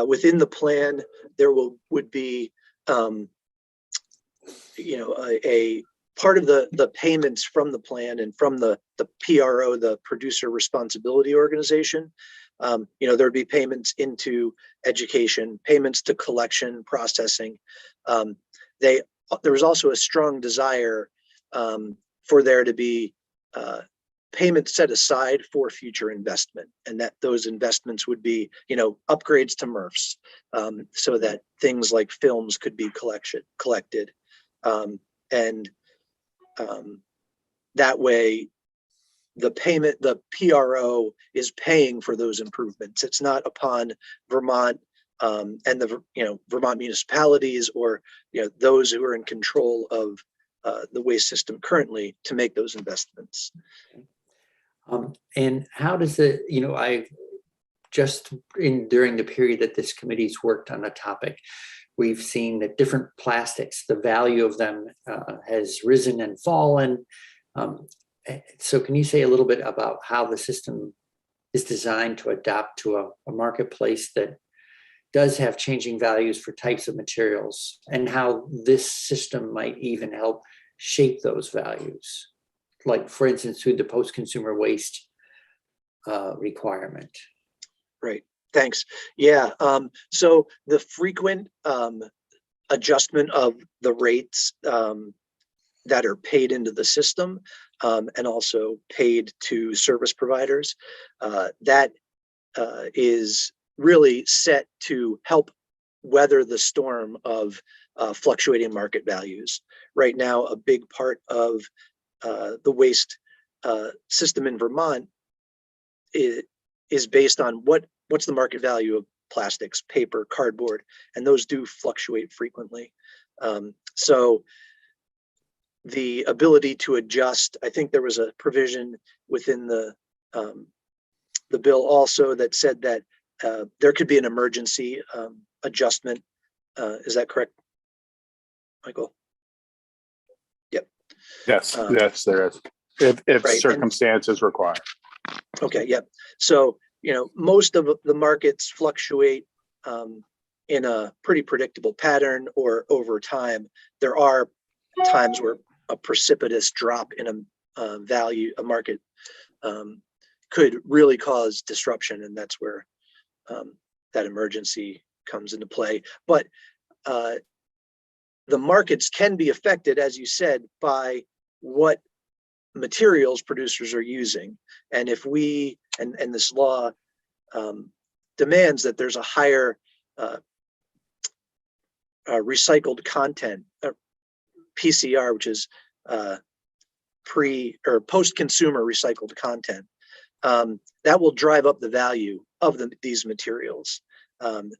Within the plan, there would be a part of the payments from the plan and from the PRO, the Producer Responsibility Organization. There'd be payments into education, payments to collection, processing. There was also a strong desire for there to be payments set aside for future investment, and that those investments would be, upgrades to MRFs, so that things like films could be collected. And that way, the PRO is paying for those improvements. It's not upon Vermont and the Vermont municipalities or those who are in control of the waste system currently to make those investments. And how does during the period that this committee's worked on the topic, we've seen that different plastics, the value of them has risen and fallen. So can you say a little bit about how the system is designed to adapt to a marketplace that does have changing values for types of materials, and how this system might even help shape those values? Like, for instance, through the post-consumer waste requirement. Right. Thanks. Yeah. So the frequent adjustment of the rates that are paid into the system and also paid to service providers, that is really set to help weather the storm of fluctuating market values. Right now, a big part of the waste system in Vermont is based on what's the market value of plastics, paper, cardboard, and those do fluctuate frequently. So the ability to adjust, I think there was a provision within the bill also that said that there could be an emergency adjustment. Is that correct, Michael? Yep. Yes, yes, there is. If Right, circumstances require. Okay, yep. So, most of the markets fluctuate in a pretty predictable pattern or over time. There are times where a precipitous drop in a market could really cause disruption, and that's where that emergency comes into play. But the markets can be affected, as you said, by what materials producers are using. And if we, and this law demands that there's a higher recycled content, PCR, which is pre or post-consumer recycled content, that will drive up the value of these materials.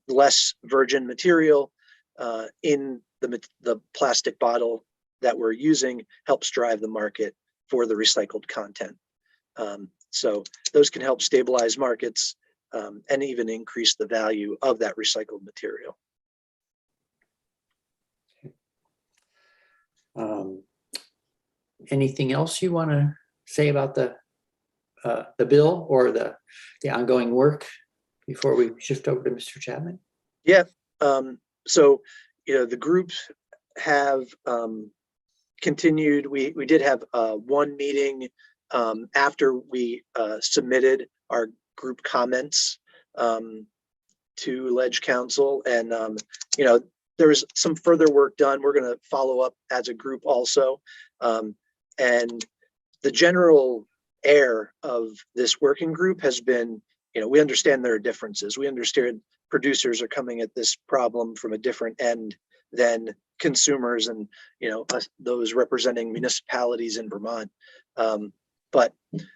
Less virgin material in the plastic bottle that we're using helps drive the market for the recycled content. So those can help stabilize markets and even increase the value of that recycled material. Anything else you want to say about the bill or the ongoing work before we shift over to Mr. Chapman? Yeah. So the groups have continued. We did have one meeting after we submitted our group comments to Ledge Council, and there was some further work done. We're going to follow up as a group also, and the general air of this working group has been, we understand there are differences. We understand producers are coming at this problem from a different end than consumers and those representing municipalities in Vermont. But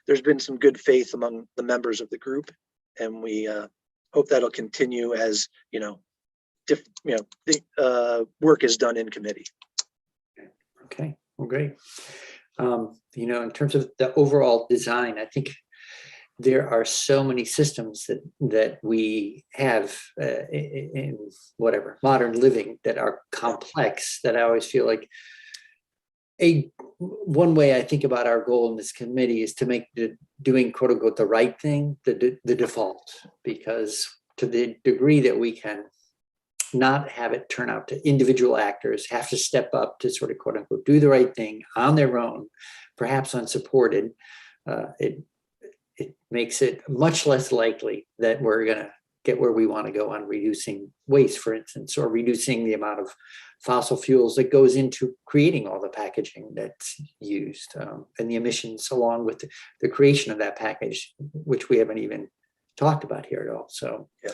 there's been some good faith among the members of the group, and we hope that'll continue as the work is done in committee. Okay, well, great. In terms of the overall design, I think there are so many systems that we have in whatever modern living that are complex that I always feel like one way I think about our goal in this committee is to make doing quote unquote the right thing the default, because to the degree that we can not have it turn out to individual actors have to step up to sort of quote unquote do the right thing on their own, perhaps unsupported, it makes it much less likely that we're going to get where we want to go on reducing waste, for instance, or reducing the amount of fossil fuels that goes into creating all the packaging that's used, and the emissions along with the creation of that package, which we haven't even talked about here at all. So, yeah,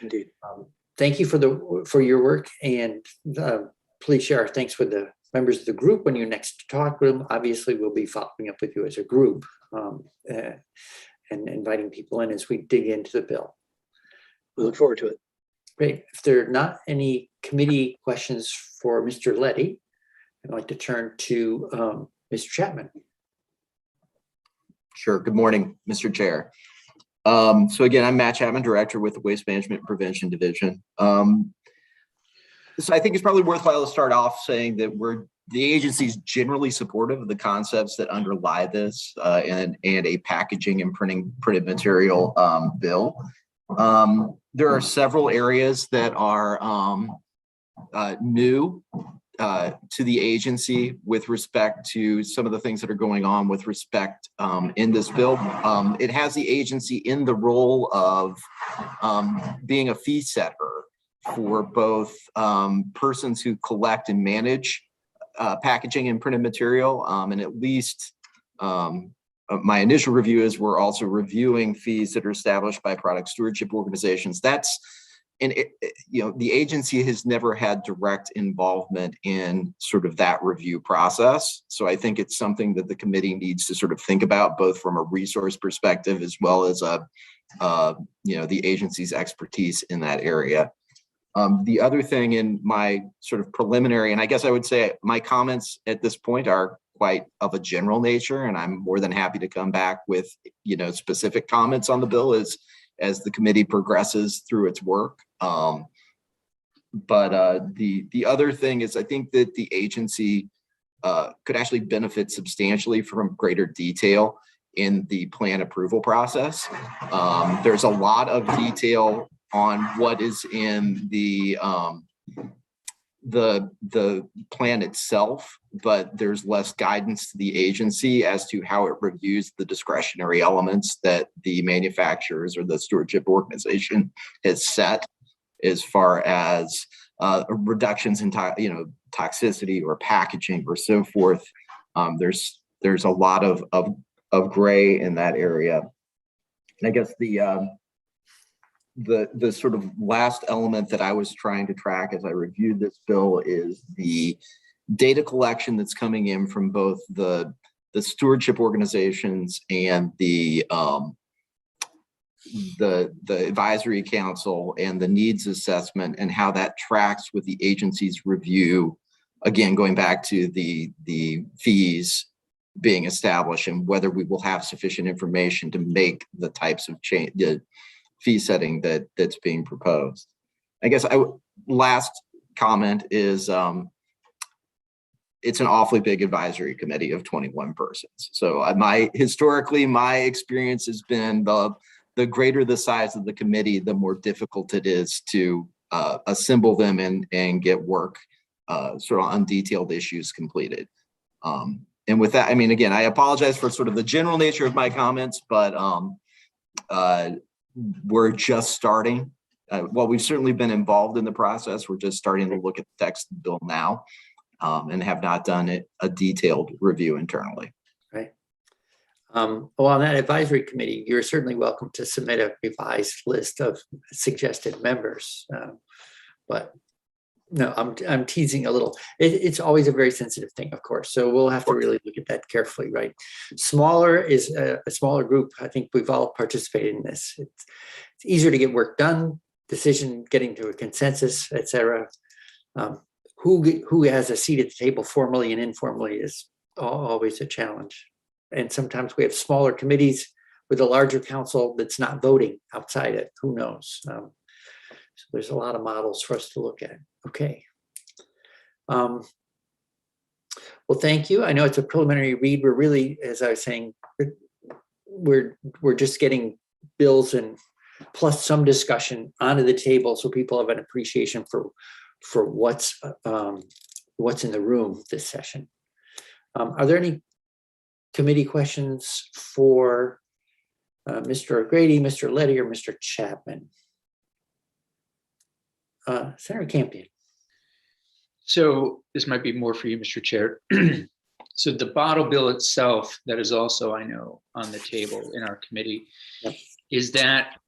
indeed. Thank you for your work, and please share our thanks with the members of the group when you next talk with them. Obviously, we'll be following up with you as a group and inviting people in as we dig into the bill. We look forward to it. Great. If there are not any committee questions for Mr. Leddy, I'd like to turn to Mr. Chapman. Sure. Good morning, Mr. Chair. So again, I'm Matt Chapman, Director with the Waste Management and Prevention Division. So I think it's probably worthwhile to start off saying that the agency's generally supportive of the concepts that underlie this and a packaging and printed material bill. There are several areas that are new to the agency with respect to some of the things that are going on with respect in this bill. It has the agency in the role of being a fee setter for both persons who collect and manage packaging and printed material, and at least my initial review is we're also reviewing fees that are established by product stewardship organizations. The agency has never had direct involvement in sort of that review process. So I think it's something that the committee needs to sort of think about, both from a resource perspective as well as the agency's expertise in that area. The other thing in my sort of preliminary, and I guess I would say my comments at this point are quite of a general nature, and I'm more than happy to come back with, specific comments on the bill as the committee progresses through its work. But the other thing is I think that the agency could actually benefit substantially from greater detail in the plan approval process. There's a lot of detail on what is in the plan itself, but there's less guidance to the agency as to how it reviews the discretionary elements that the manufacturers or the stewardship organization has set as far as reductions in toxicity or packaging or so forth. There's a lot of gray in that area. And I guess the sort of last element that I was trying to track as I reviewed this bill is the data collection that's coming in from both the stewardship organizations and the advisory council and the needs assessment, and how that tracks with the agency's review. Again, going back to the fees being established and whether we will have sufficient information to make the types of change, the fee setting that's being proposed. I guess last comment is it's an awfully big advisory committee of 21 persons. So historically my experience has been the greater the size of the committee, the more difficult it is to assemble them and get work sort of on detailed issues completed. And with that, I mean, again, I apologize for sort of the general nature of my comments, but we're just starting. Well, we've certainly been involved in the process. We're just starting to look at the text of the bill now, and have not done a detailed review internally. Right. Well, on that advisory committee, you're certainly welcome to submit a revised list of suggested members. But no, I'm teasing a little. It's always a very sensitive thing, of course. So we'll have to really look at that carefully, right? Smaller is a smaller group. I think we've all participated in this. It's easier to get work done, decision, getting to a consensus, etc. Who has a seat at the table formally and informally is always a challenge. And sometimes we have smaller committees with a larger council that's not voting outside it. Who knows? So there's a lot of models for us to look at. Okay. Well, thank you. I know it's a preliminary read. We're really, as I was saying, we're just getting bills and plus some discussion onto the table so people have an appreciation for what's in the room this session. Are there any committee questions for Mr. O'Grady, Mr. Leddy, or Mr. Chapman? Senator Campion. So this might be more for you, Mr. Chair. So the bottle bill itself, that is also, I know, on the table in our committee. Yep. Is that,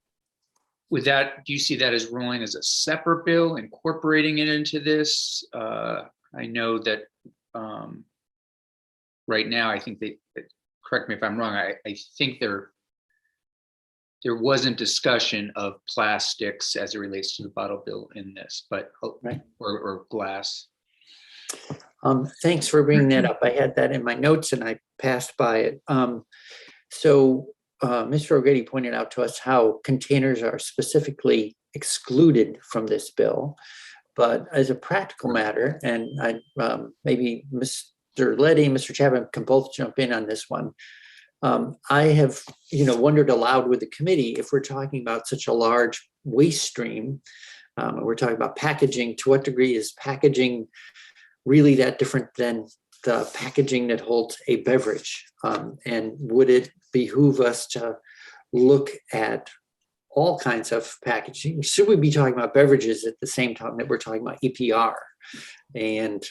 with that, do you see that as rolling as a separate bill, incorporating it into this? I know that right now, I think correct me if I'm wrong, I think there wasn't discussion of plastics as it relates to the bottle bill in this, but right. or glass. Thanks for bringing that up. I had that in my notes and I passed by it. So Mr. O'Grady pointed out to us how containers are specifically excluded from this bill, but as a practical matter, and maybe Mr. Leddy, Mr. Chapman can both jump in on this one. I have, wondered aloud with the committee, if we're talking about such a large waste stream, we're talking about packaging, to what degree is packaging really that different than the packaging that holds a beverage? And would it behoove us to look at all kinds of packaging? Should we be talking about beverages at the same time that we're talking about EPR? And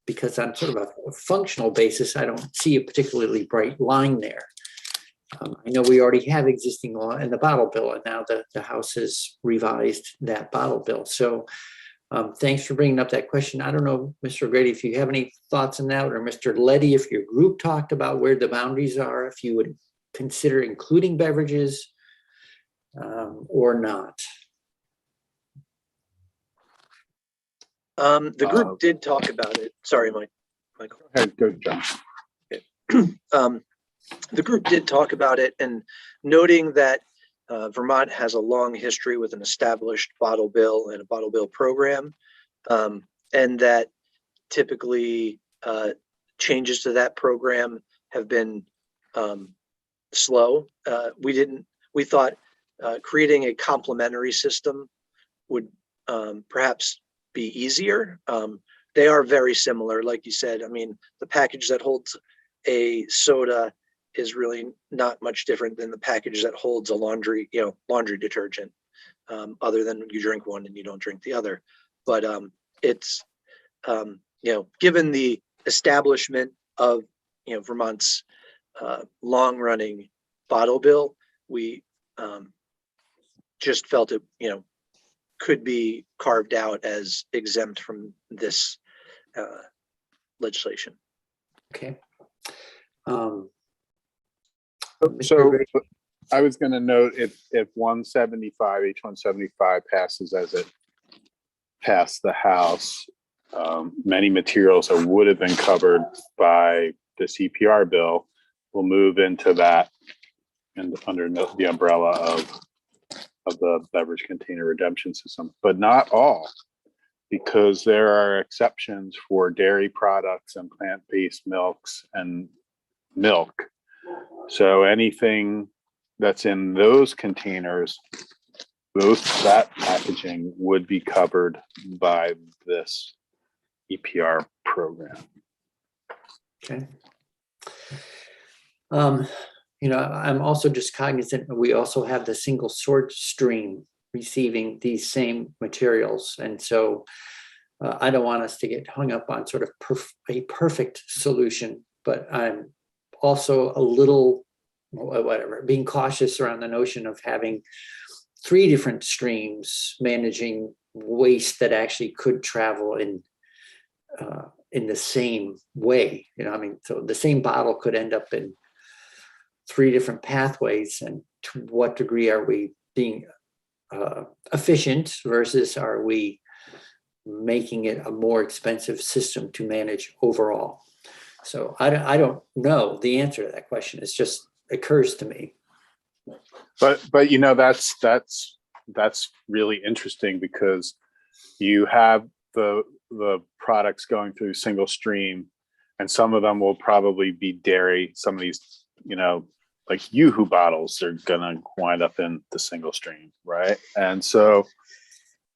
because on sort of a functional basis, I don't see a particularly bright line there. I know we already have existing law in the bottle bill, and now the House has revised that bottle bill. So thanks for bringing up that question. I don't know, Mr. Grady, if you have any thoughts on that, or Mr. Leddy, if your group talked about where the boundaries are, if you would consider including beverages or not. The group did talk about it. Sorry, Michael. Go ahead, go, John. The group did talk about it, and noting that Vermont has a long history with an established bottle bill and a bottle bill program, and that typically changes to that program have been slow. We thought creating a complementary system would perhaps be easier. They are very similar, like you said. I mean, the package that holds a soda is really not much different than the package that holds a laundry detergent, other than you drink one and you don't drink the other. But it's given the establishment of Vermont's long-running bottle bill, we just felt it could be carved out as exempt from this legislation. Okay. So I was going to note if 175, H175 passes as it passed the House, many materials that would have been covered by this EPR bill will move into that and under the umbrella of the beverage container redemption system, but not all, because there are exceptions for dairy products and plant-based milks and milk. So anything that's in those containers, that packaging would be covered by this EPR program. Okay. I'm also just cognizant that we also have the single source stream receiving these same materials. And so I don't want us to get hung up on sort of a perfect solution, but I'm also a little, being cautious around the notion of having 3 different streams managing waste that actually could travel in the same way. So the same bottle could end up in 3 different pathways, and to what degree are we being efficient versus are we making it a more expensive system to manage overall? So I don't know the answer to that question. It just occurs to me. But that's really interesting, because you have the products going through single stream, and some of them will probably be dairy. Some of these, like Yoo-Hoo bottles are gonna wind up in the single stream, right? And so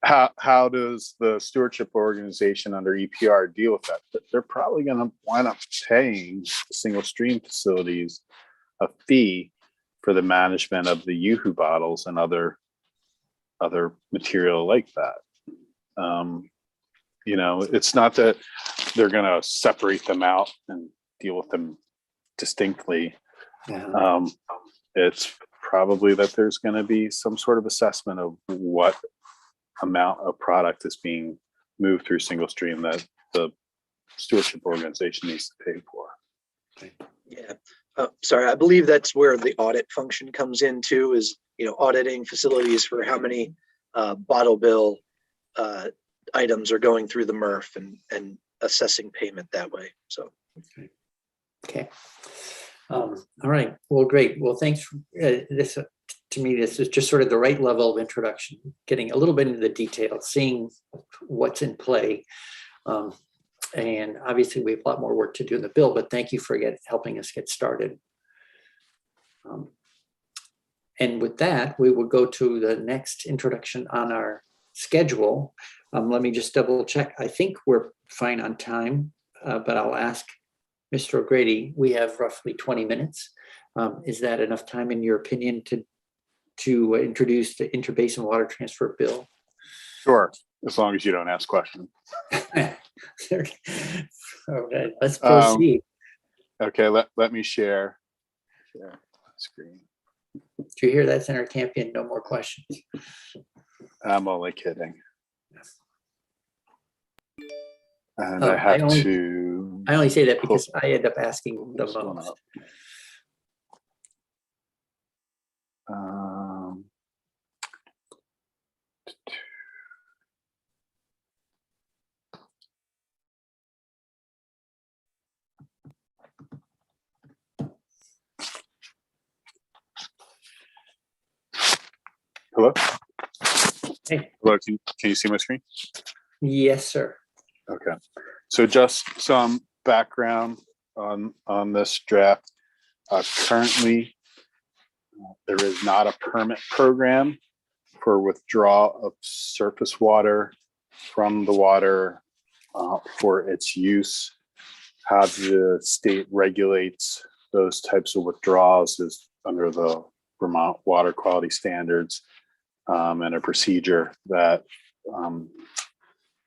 how does the stewardship organization under EPR deal with that? They're probably going to wind up paying single stream facilities a fee for the management of the Yoo-Hoo bottles and other material like that. It's not that they're going to separate them out and deal with them distinctly. Yeah. It's probably that there's going to be some sort of assessment of what amount of product is being moved through single stream that the stewardship organization needs to pay for. Yeah. Sorry, I believe that's where the audit function comes in too, is auditing facilities for how many bottle bill items are going through the MRF and assessing payment that way. So Okay. All right. Well, great. Well, thanks for this. To me, this is just sort of the right level of introduction, getting a little bit into the detail, seeing what's in play. And obviously we have a lot more work to do in the bill, but thank you for helping us get started. And with that, we will go to the next introduction on our schedule. Let me just double check. I think we're fine on time, but I'll ask Mr. O'Grady. We have roughly 20 minutes. Is that enough time, in your opinion, to introduce the interbasin water transfer bill? Sure, as long as you don't ask questions. Okay, let's proceed. Okay, let me share screen. Do you hear that, Senator Campion? No more questions. I'm only kidding. And Oh, I have I to. only say that because I end up asking the This one most. up. Hello? Hey. Hello, can you see my screen? Yes, sir. Okay, so just some background on this draft. Currently, there is not a permit program for withdrawal of surface water from the water for its use. How the state regulates those types of withdrawals is under the Vermont water quality standards, and a procedure that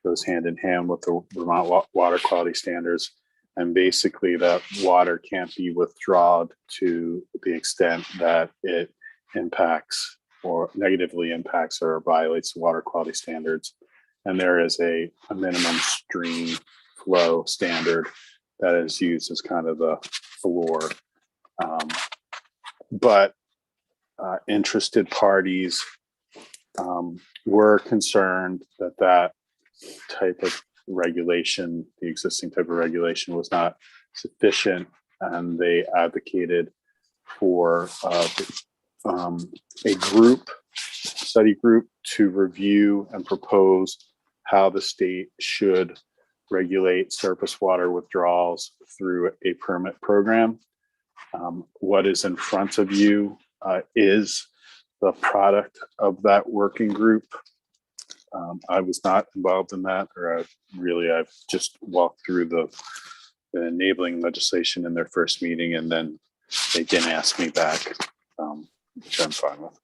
goes hand in hand with the Vermont water quality standards. And basically that water can't be withdrawn to the extent that it impacts or negatively impacts or violates the water quality standards. And there is a minimum stream flow standard that is used as kind of the floor. But interested parties were concerned that type of regulation, the existing type of regulation, was not sufficient, and they advocated for a study group to review and propose how the state should regulate surface water withdrawals through a permit program. What is in front of you is the product of that working group. I was not involved in that, or I've just walked through the enabling legislation in their first meeting, and then they didn't ask me back, which I'm fine with.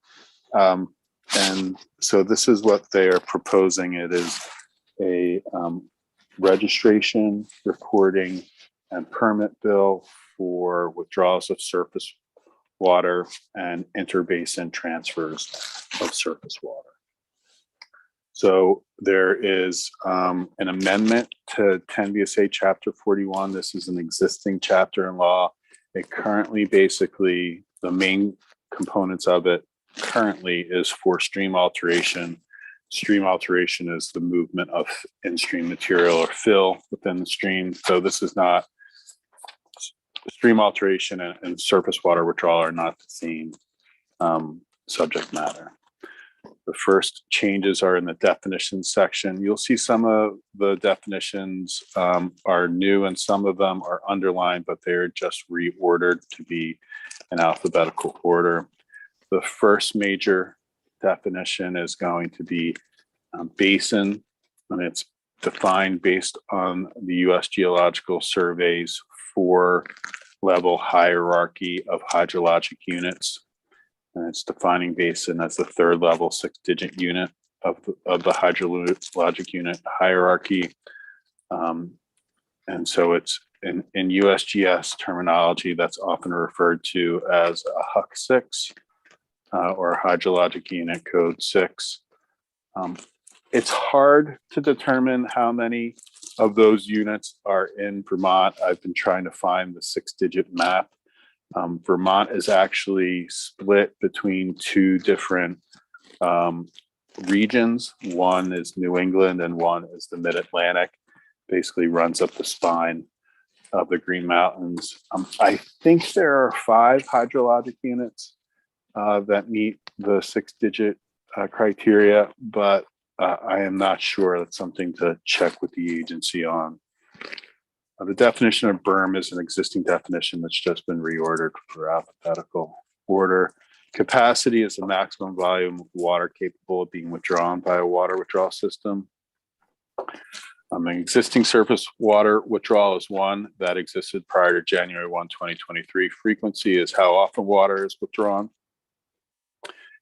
And so this is what they are proposing. It is a registration, reporting, and permit bill for withdrawals of surface water and interbasin transfers of surface water. So there is an amendment to 10 VSA Chapter 41. This is an existing chapter in law. It currently, basically, the main components of it currently is for stream alteration. Stream alteration is the movement of in-stream material or fill within the stream. So this is not, stream alteration and surface water withdrawal are not the same subject matter. The first changes are in the definitions section. You'll see some of the definitions are new and some of them are underlined, but they're just reordered to be in alphabetical order. The first major definition is going to be basin, and it's defined based on the U.S. Geological Survey's 4-level hierarchy of hydrologic units. And it's defining basin as the 3rd level 6-digit unit of the hydrologic unit hierarchy. And so it's in USGS terminology, that's often referred to as a HUC 6 or hydrologic unit code 6. It's hard to determine how many of those units are in Vermont. I've been trying to find the 6-digit map. Vermont is actually split between 2 different regions. One is New England and one is the Mid-Atlantic. Basically runs up the spine of the Green Mountains. I think there are 5 hydrologic units that meet the 6-digit criteria, but I am not sure. That's something to check with the agency on. The definition of berm is an existing definition that's just been reordered for alphabetical order. Capacity is the maximum volume of water capable of being withdrawn by a water withdrawal system. An existing surface water withdrawal is one that existed prior to January 1, 2023. Frequency is how often water is withdrawn.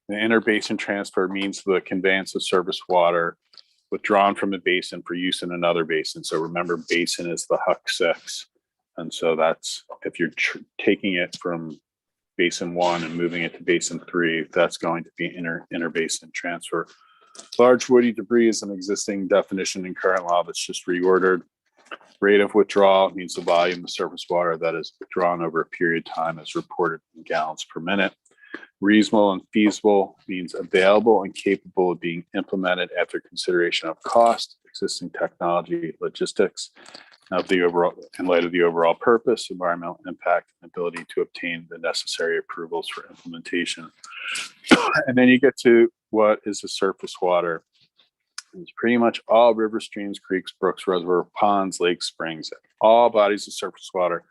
The interbasin transfer means the conveyance of surface water withdrawn from a basin for use in another basin. So remember, basin is the Huck 6. And so that's, if you're taking it from Basin 1 and moving it to Basin 3, that's going to be interbasin transfer. Large woody debris is an existing definition in current law that's just reordered. Rate of withdrawal means the volume of surface water that is withdrawn over a period of time as reported in gallons per minute. Reasonable and feasible means available and capable of being implemented after consideration of cost, existing technology, logistics, of the overall, in light of the overall purpose, environmental impact, and ability to obtain the necessary approvals for implementation. And then you get to what is the surface water. It's pretty much all rivers, streams, creeks, brooks, reservoir, ponds, lakes, springs, all bodies of surface water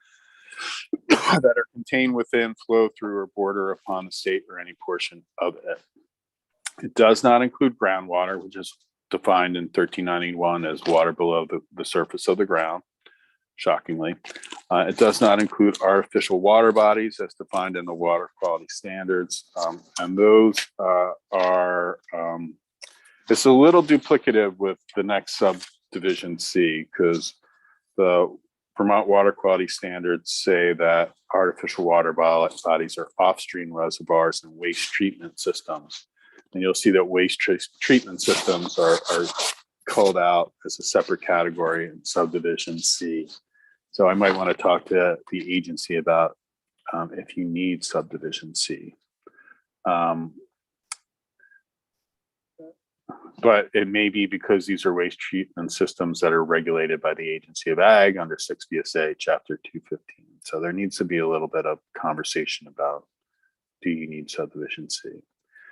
that are contained within, flow through, or border upon the state or any portion of it. It does not include groundwater, which is defined in 1391 as water below the surface of the ground, shockingly. It does not include artificial water bodies as defined in the water quality standards. And those are, it's a little duplicative with the next subdivision C, because the Vermont water quality standards say that artificial water bodies are off-stream reservoirs and waste treatment systems. And you'll see that waste treatment systems are called out as a separate category in subdivision C. So I might want to talk to the agency about if you need subdivision C. But it may be because these are waste treatment systems that are regulated by the Agency of Ag under 6 VSA Chapter 215. So there needs to be a little bit of conversation about, do you need subdivision C?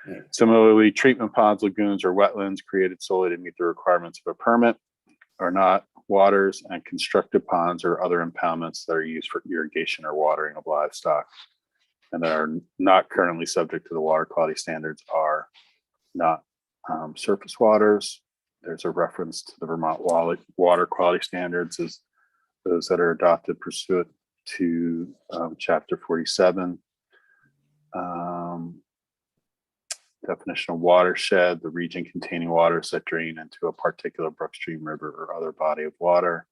Right. Similarly, treatment ponds, lagoons, or wetlands created solely to meet the requirements of a permit are not waters, and constructed ponds or other impoundments that are used for irrigation or watering of livestock and that are not currently subject to the water quality standards are not surface waters. There's a reference to the Vermont water quality standards as those that are adopted pursuant to Chapter 47. Definition of watershed, the region containing waters that drain into a particular brook, stream, river, or other body of water.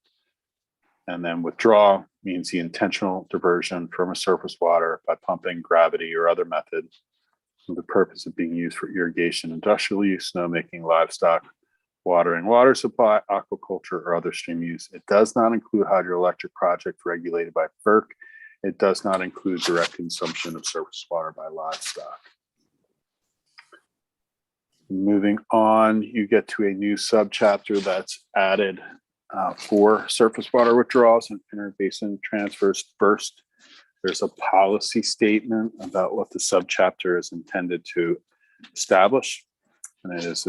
And then withdrawal means the intentional diversion from a surface water by pumping, gravity, or other method for the purpose of being used for irrigation, industrial use, snowmaking, livestock, watering, water supply, aquaculture, or other stream use. It does not include hydroelectric projects regulated by FERC. It does not include direct consumption of surface water by livestock. Moving on, you get to a new subchapter that's added for surface water withdrawals and interbasin transfers. First, there's a policy statement about what the subchapter is intended to establish. And it is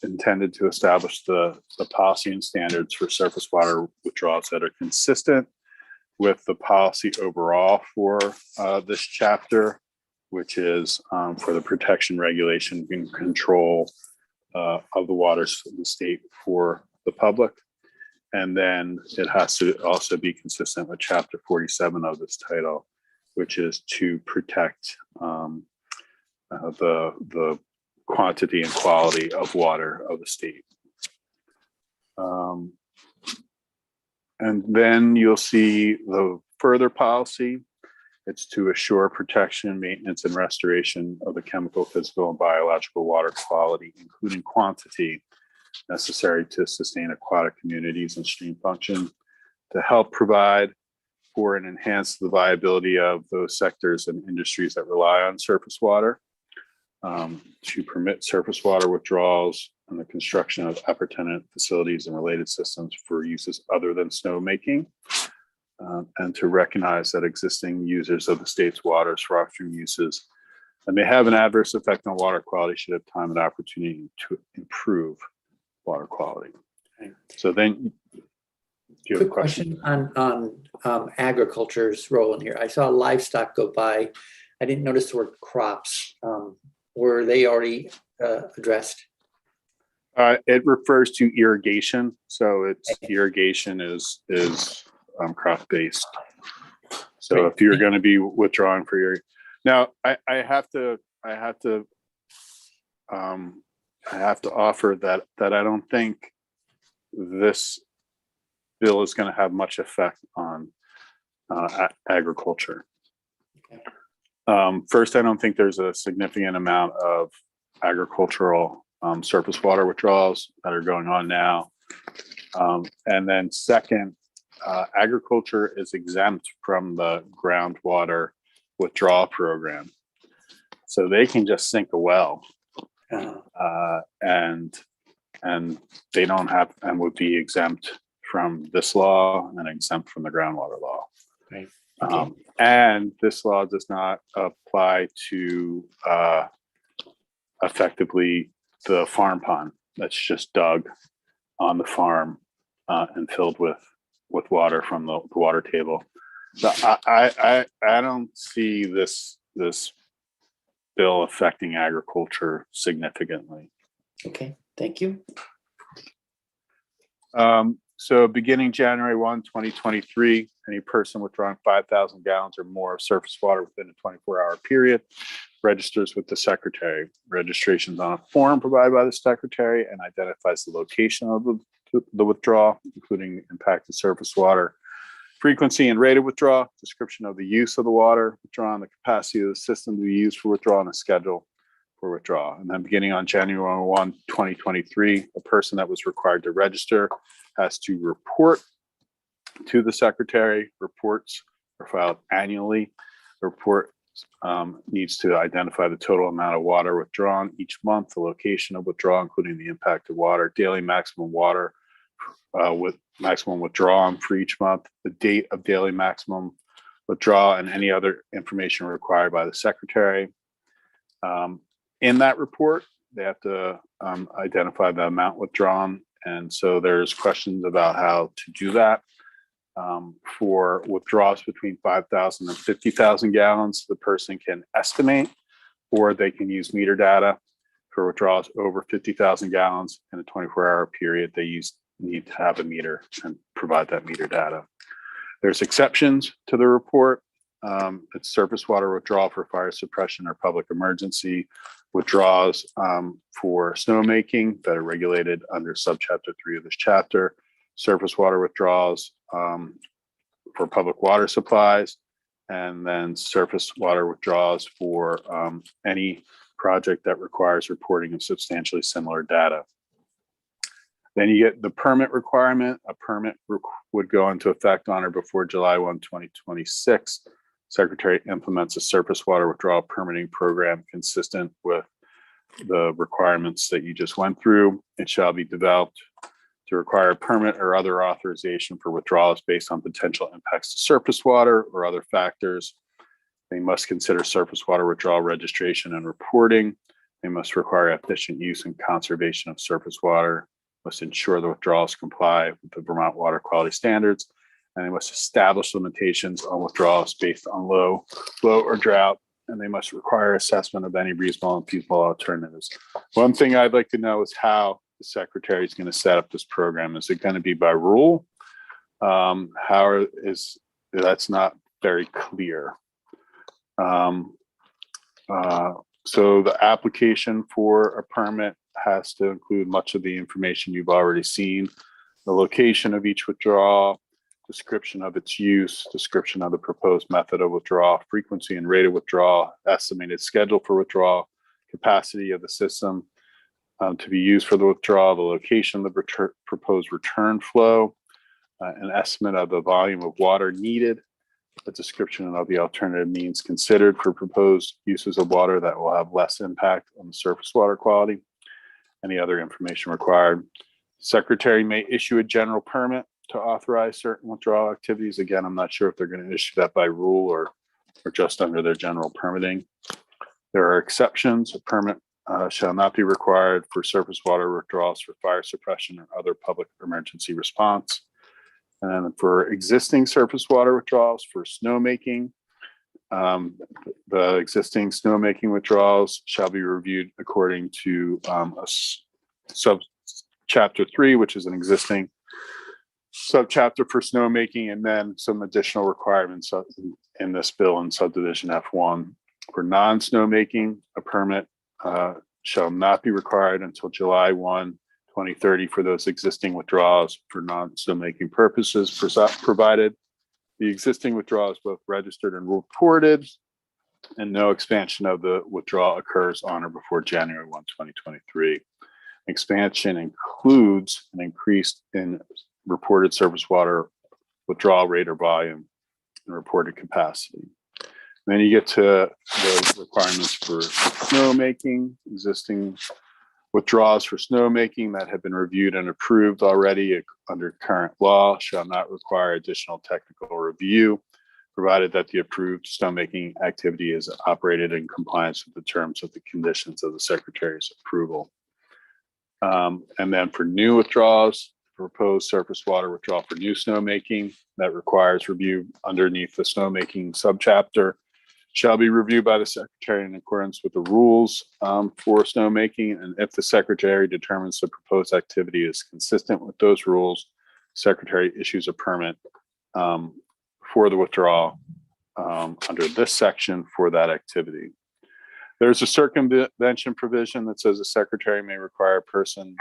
intended to establish the policy and standards for surface water withdrawals that are consistent with the policy overall for this chapter, which is for the protection, regulation, and control of the waters of the state for the public. And then it has to also be consistent with Chapter 47 of this title, which is to protect the quantity and quality of water of the state. And then you'll see the further policy. It's to assure protection, maintenance, and restoration of the chemical, physical, and biological water quality, including quantity necessary to sustain aquatic communities and stream function, to help provide for and enhance the viability of those sectors and industries that rely on surface water, to permit surface water withdrawals and the construction of appurtenant facilities and related systems for uses other than snowmaking, and to recognize that existing users of the state's waters for upstream uses and may have an adverse effect on water quality should have time and opportunity to improve water quality. Okay. So then, do you have a question on agriculture's role in here? I saw livestock go by. I didn't notice the word crops. Were they already addressed? It refers to irrigation. So it's irrigation is crop based. So Right. if you're going to be withdrawing for your, now I have to offer that I don't think this bill is going to have much effect on agriculture. First, I don't think there's a significant amount of agricultural surface water withdrawals that are going on now. And then second, agriculture is exempt from the groundwater withdrawal program. So they can just sink a well and they don't have, and would be exempt from this law and exempt from the groundwater law. Right. Okay. And this law does not apply to effectively the farm pond that's just dug on the farm and filled with water from the water table. So I don't see this bill affecting agriculture significantly. Okay, thank you. So beginning January 1, 2023, any person withdrawing 5,000 gallons or more of surface water within a 24-hour period registers with the secretary. Registration is on a form provided by the secretary and identifies the location of the withdrawal, including impacted surface water, frequency and rate of withdrawal, description of the use of the water withdrawn, the capacity of the system to be used for withdrawal, and a schedule for withdrawal. And then beginning on January 1, 2023, a person that was required to register has to report to the secretary. Reports are filed annually. The report needs to identify the total amount of water withdrawn each month, the location of withdrawal, including the impact of water, daily maximum water with maximum withdrawal for each month, the date of daily maximum withdrawal, and any other information required by the secretary. In that report, they have to identify the amount withdrawn. And so there's questions about how to do that. For withdrawals between 5,000 and 50,000 gallons, the person can estimate, or they can use meter data. For withdrawals over 50,000 gallons in a 24-hour period, they need to have a meter and provide that meter data. There's exceptions to the report. It's surface water withdrawal for fire suppression or public emergency, withdrawals for snowmaking that are regulated under subchapter 3 of this chapter, surface water withdrawals for public water supplies, and then surface water withdrawals for any project that requires reporting of substantially similar data. Then you get the permit requirement. A permit would go into effect on or before July 1, 2026. Secretary implements a surface water withdrawal permitting program consistent with the requirements that you just went through. It shall be developed to require a permit or other authorization for withdrawals based on potential impacts to surface water or other factors. They must consider surface water withdrawal registration and reporting. They must require efficient use and conservation of surface water, must ensure the withdrawals comply with the Vermont water quality standards, and they must establish limitations on withdrawals based on low or drought, and they must require assessment of any reasonable and feasible alternatives. One thing I'd like to know is how the secretary is going to set up this program. Is it going to be by rule? That's not very clear. So the application for a permit has to include much of the information you've already seen: the location of each withdrawal, description of its use, description of the proposed method of withdrawal, frequency and rate of withdrawal, estimated schedule for withdrawal, capacity of the system to be used for the withdrawal, the location of the proposed return flow, an estimate of the volume of water needed, a description of the alternative means considered for proposed uses of water that will have less impact on the surface water quality, any other information required. Secretary may issue a general permit to authorize certain withdrawal activities. Again, I'm not sure if they're going to issue that by rule or just under their general permitting. There are exceptions. A permit shall not be required for surface water withdrawals for fire suppression or other public emergency response. And for existing surface water withdrawals for snowmaking, The existing snowmaking withdrawals shall be reviewed according to sub chapter 3, which is an existing subchapter for snowmaking, and then some additional requirements in this bill in subdivision F1. For non-snowmaking, a permit shall not be required until July 1, 2030 for those existing withdrawals for non-snowmaking purposes, provided the existing withdrawal is both registered and reported, and no expansion of the withdrawal occurs on or before January 1, 2023. Expansion includes an increase in reported surface water withdrawal rate or volume and reported capacity. And then you get to the requirements for snowmaking. Existing withdrawals for snowmaking that have been reviewed and approved already under current law shall not require additional technical review, provided that the approved snowmaking activity is operated in compliance with the terms of the conditions of the Secretary's approval. And then for new withdrawals, proposed surface water withdrawal for new snowmaking that requires review underneath the snowmaking subchapter shall be reviewed by the Secretary in accordance with the rules for snowmaking. And if the Secretary determines the proposed activity is consistent with those rules, Secretary issues a permit for the withdrawal under this section for that activity. There's a circumvention provision that says the Secretary may require a person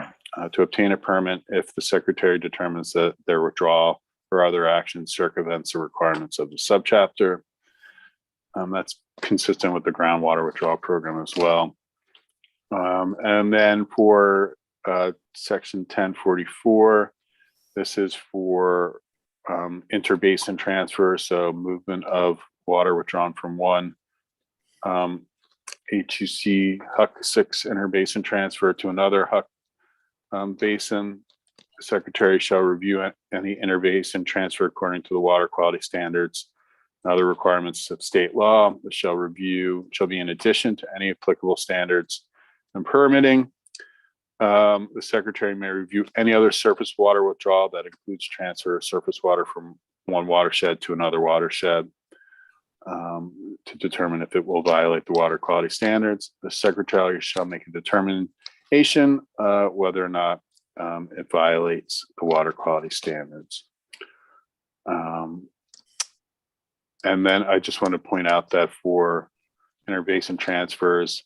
to obtain a permit if the Secretary determines that their withdrawal or other action circumvents the requirements of the subchapter. That's consistent with the groundwater withdrawal program as well. And then for section 1044, this is for interbasin transfer, so movement of water withdrawn from one HUC HUC 6 interbasin transfer to another HUC basin. The Secretary shall review any interbasin transfer according to the water quality standards and other requirements of state law. The shall be in addition to any applicable standards and permitting. The Secretary may review any other surface water withdrawal that includes transfer of surface water from one watershed to another watershed to determine if it will violate the water quality standards. The Secretary shall make a determination whether or not it violates the water quality standards. And then I just want to point out that for interbasin transfers,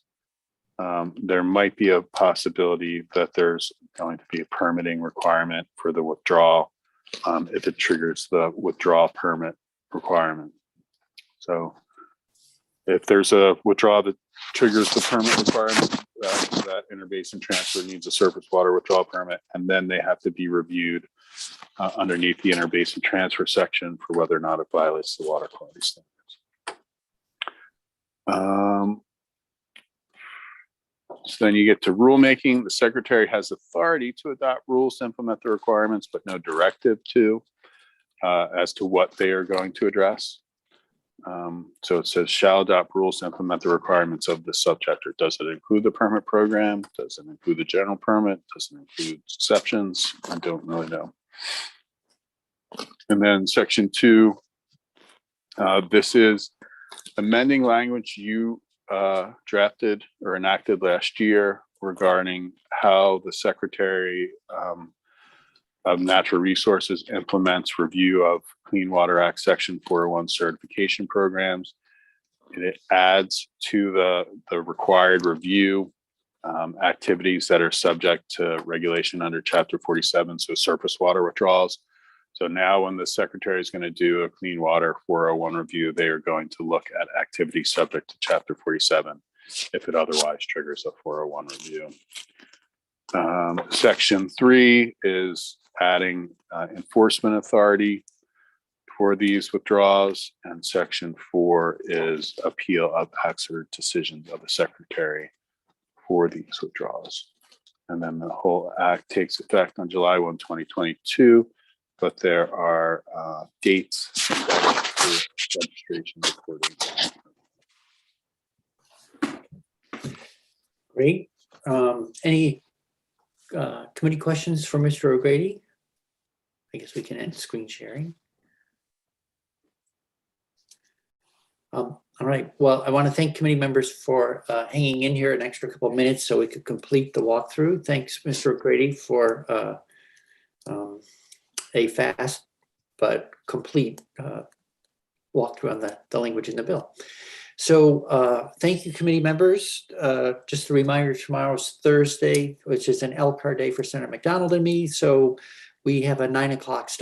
there might be a possibility that there's going to be a permitting requirement for the withdrawal if it triggers the withdrawal permit requirement. So if there's a withdrawal that triggers the permit requirement, that interbasin transfer needs a surface water withdrawal permit, and then they have to be reviewed underneath the interbasin transfer section for whether or not it violates the water quality standards. So then you get to rulemaking. The Secretary has authority to adopt rules to implement the requirements, but no directive to as to what they are going to address. So it says shall adopt rules to implement the requirements of this subchapter. Does it include the permit program? Does it include the general permit? Does it include exceptions? I don't really know. And then section 2, this is amending language you drafted or enacted last year regarding how the Secretary of Natural Resources implements review of Clean Water Act Section 401 certification programs. And it adds to the required review activities that are subject to regulation under Chapter 47, so surface water withdrawals. So now when the Secretary is going to do a Clean Water 401 review, they are going to look at activities subject to Chapter 47 if it otherwise triggers a 401 review. Section 3 is adding enforcement authority for these withdrawals, and section 4 is appeal of acts or decisions of the Secretary for these withdrawals. And then the whole act takes effect on July 1, 2022, but there are dates for registration reporting. Great. Any committee questions for Mr. O'Grady? I guess we can end screen sharing. All right. Well, I want to thank committee members for hanging in here an extra couple of minutes so we could complete the walkthrough. Thanks, Mr. O'Grady, for a fast but complete walkthrough on the language in the bill. So thank you, committee members. Just a reminder, tomorrow's Thursday, which is an LCAR day for Senator McDonald and me. So we have a 9 o'clock start.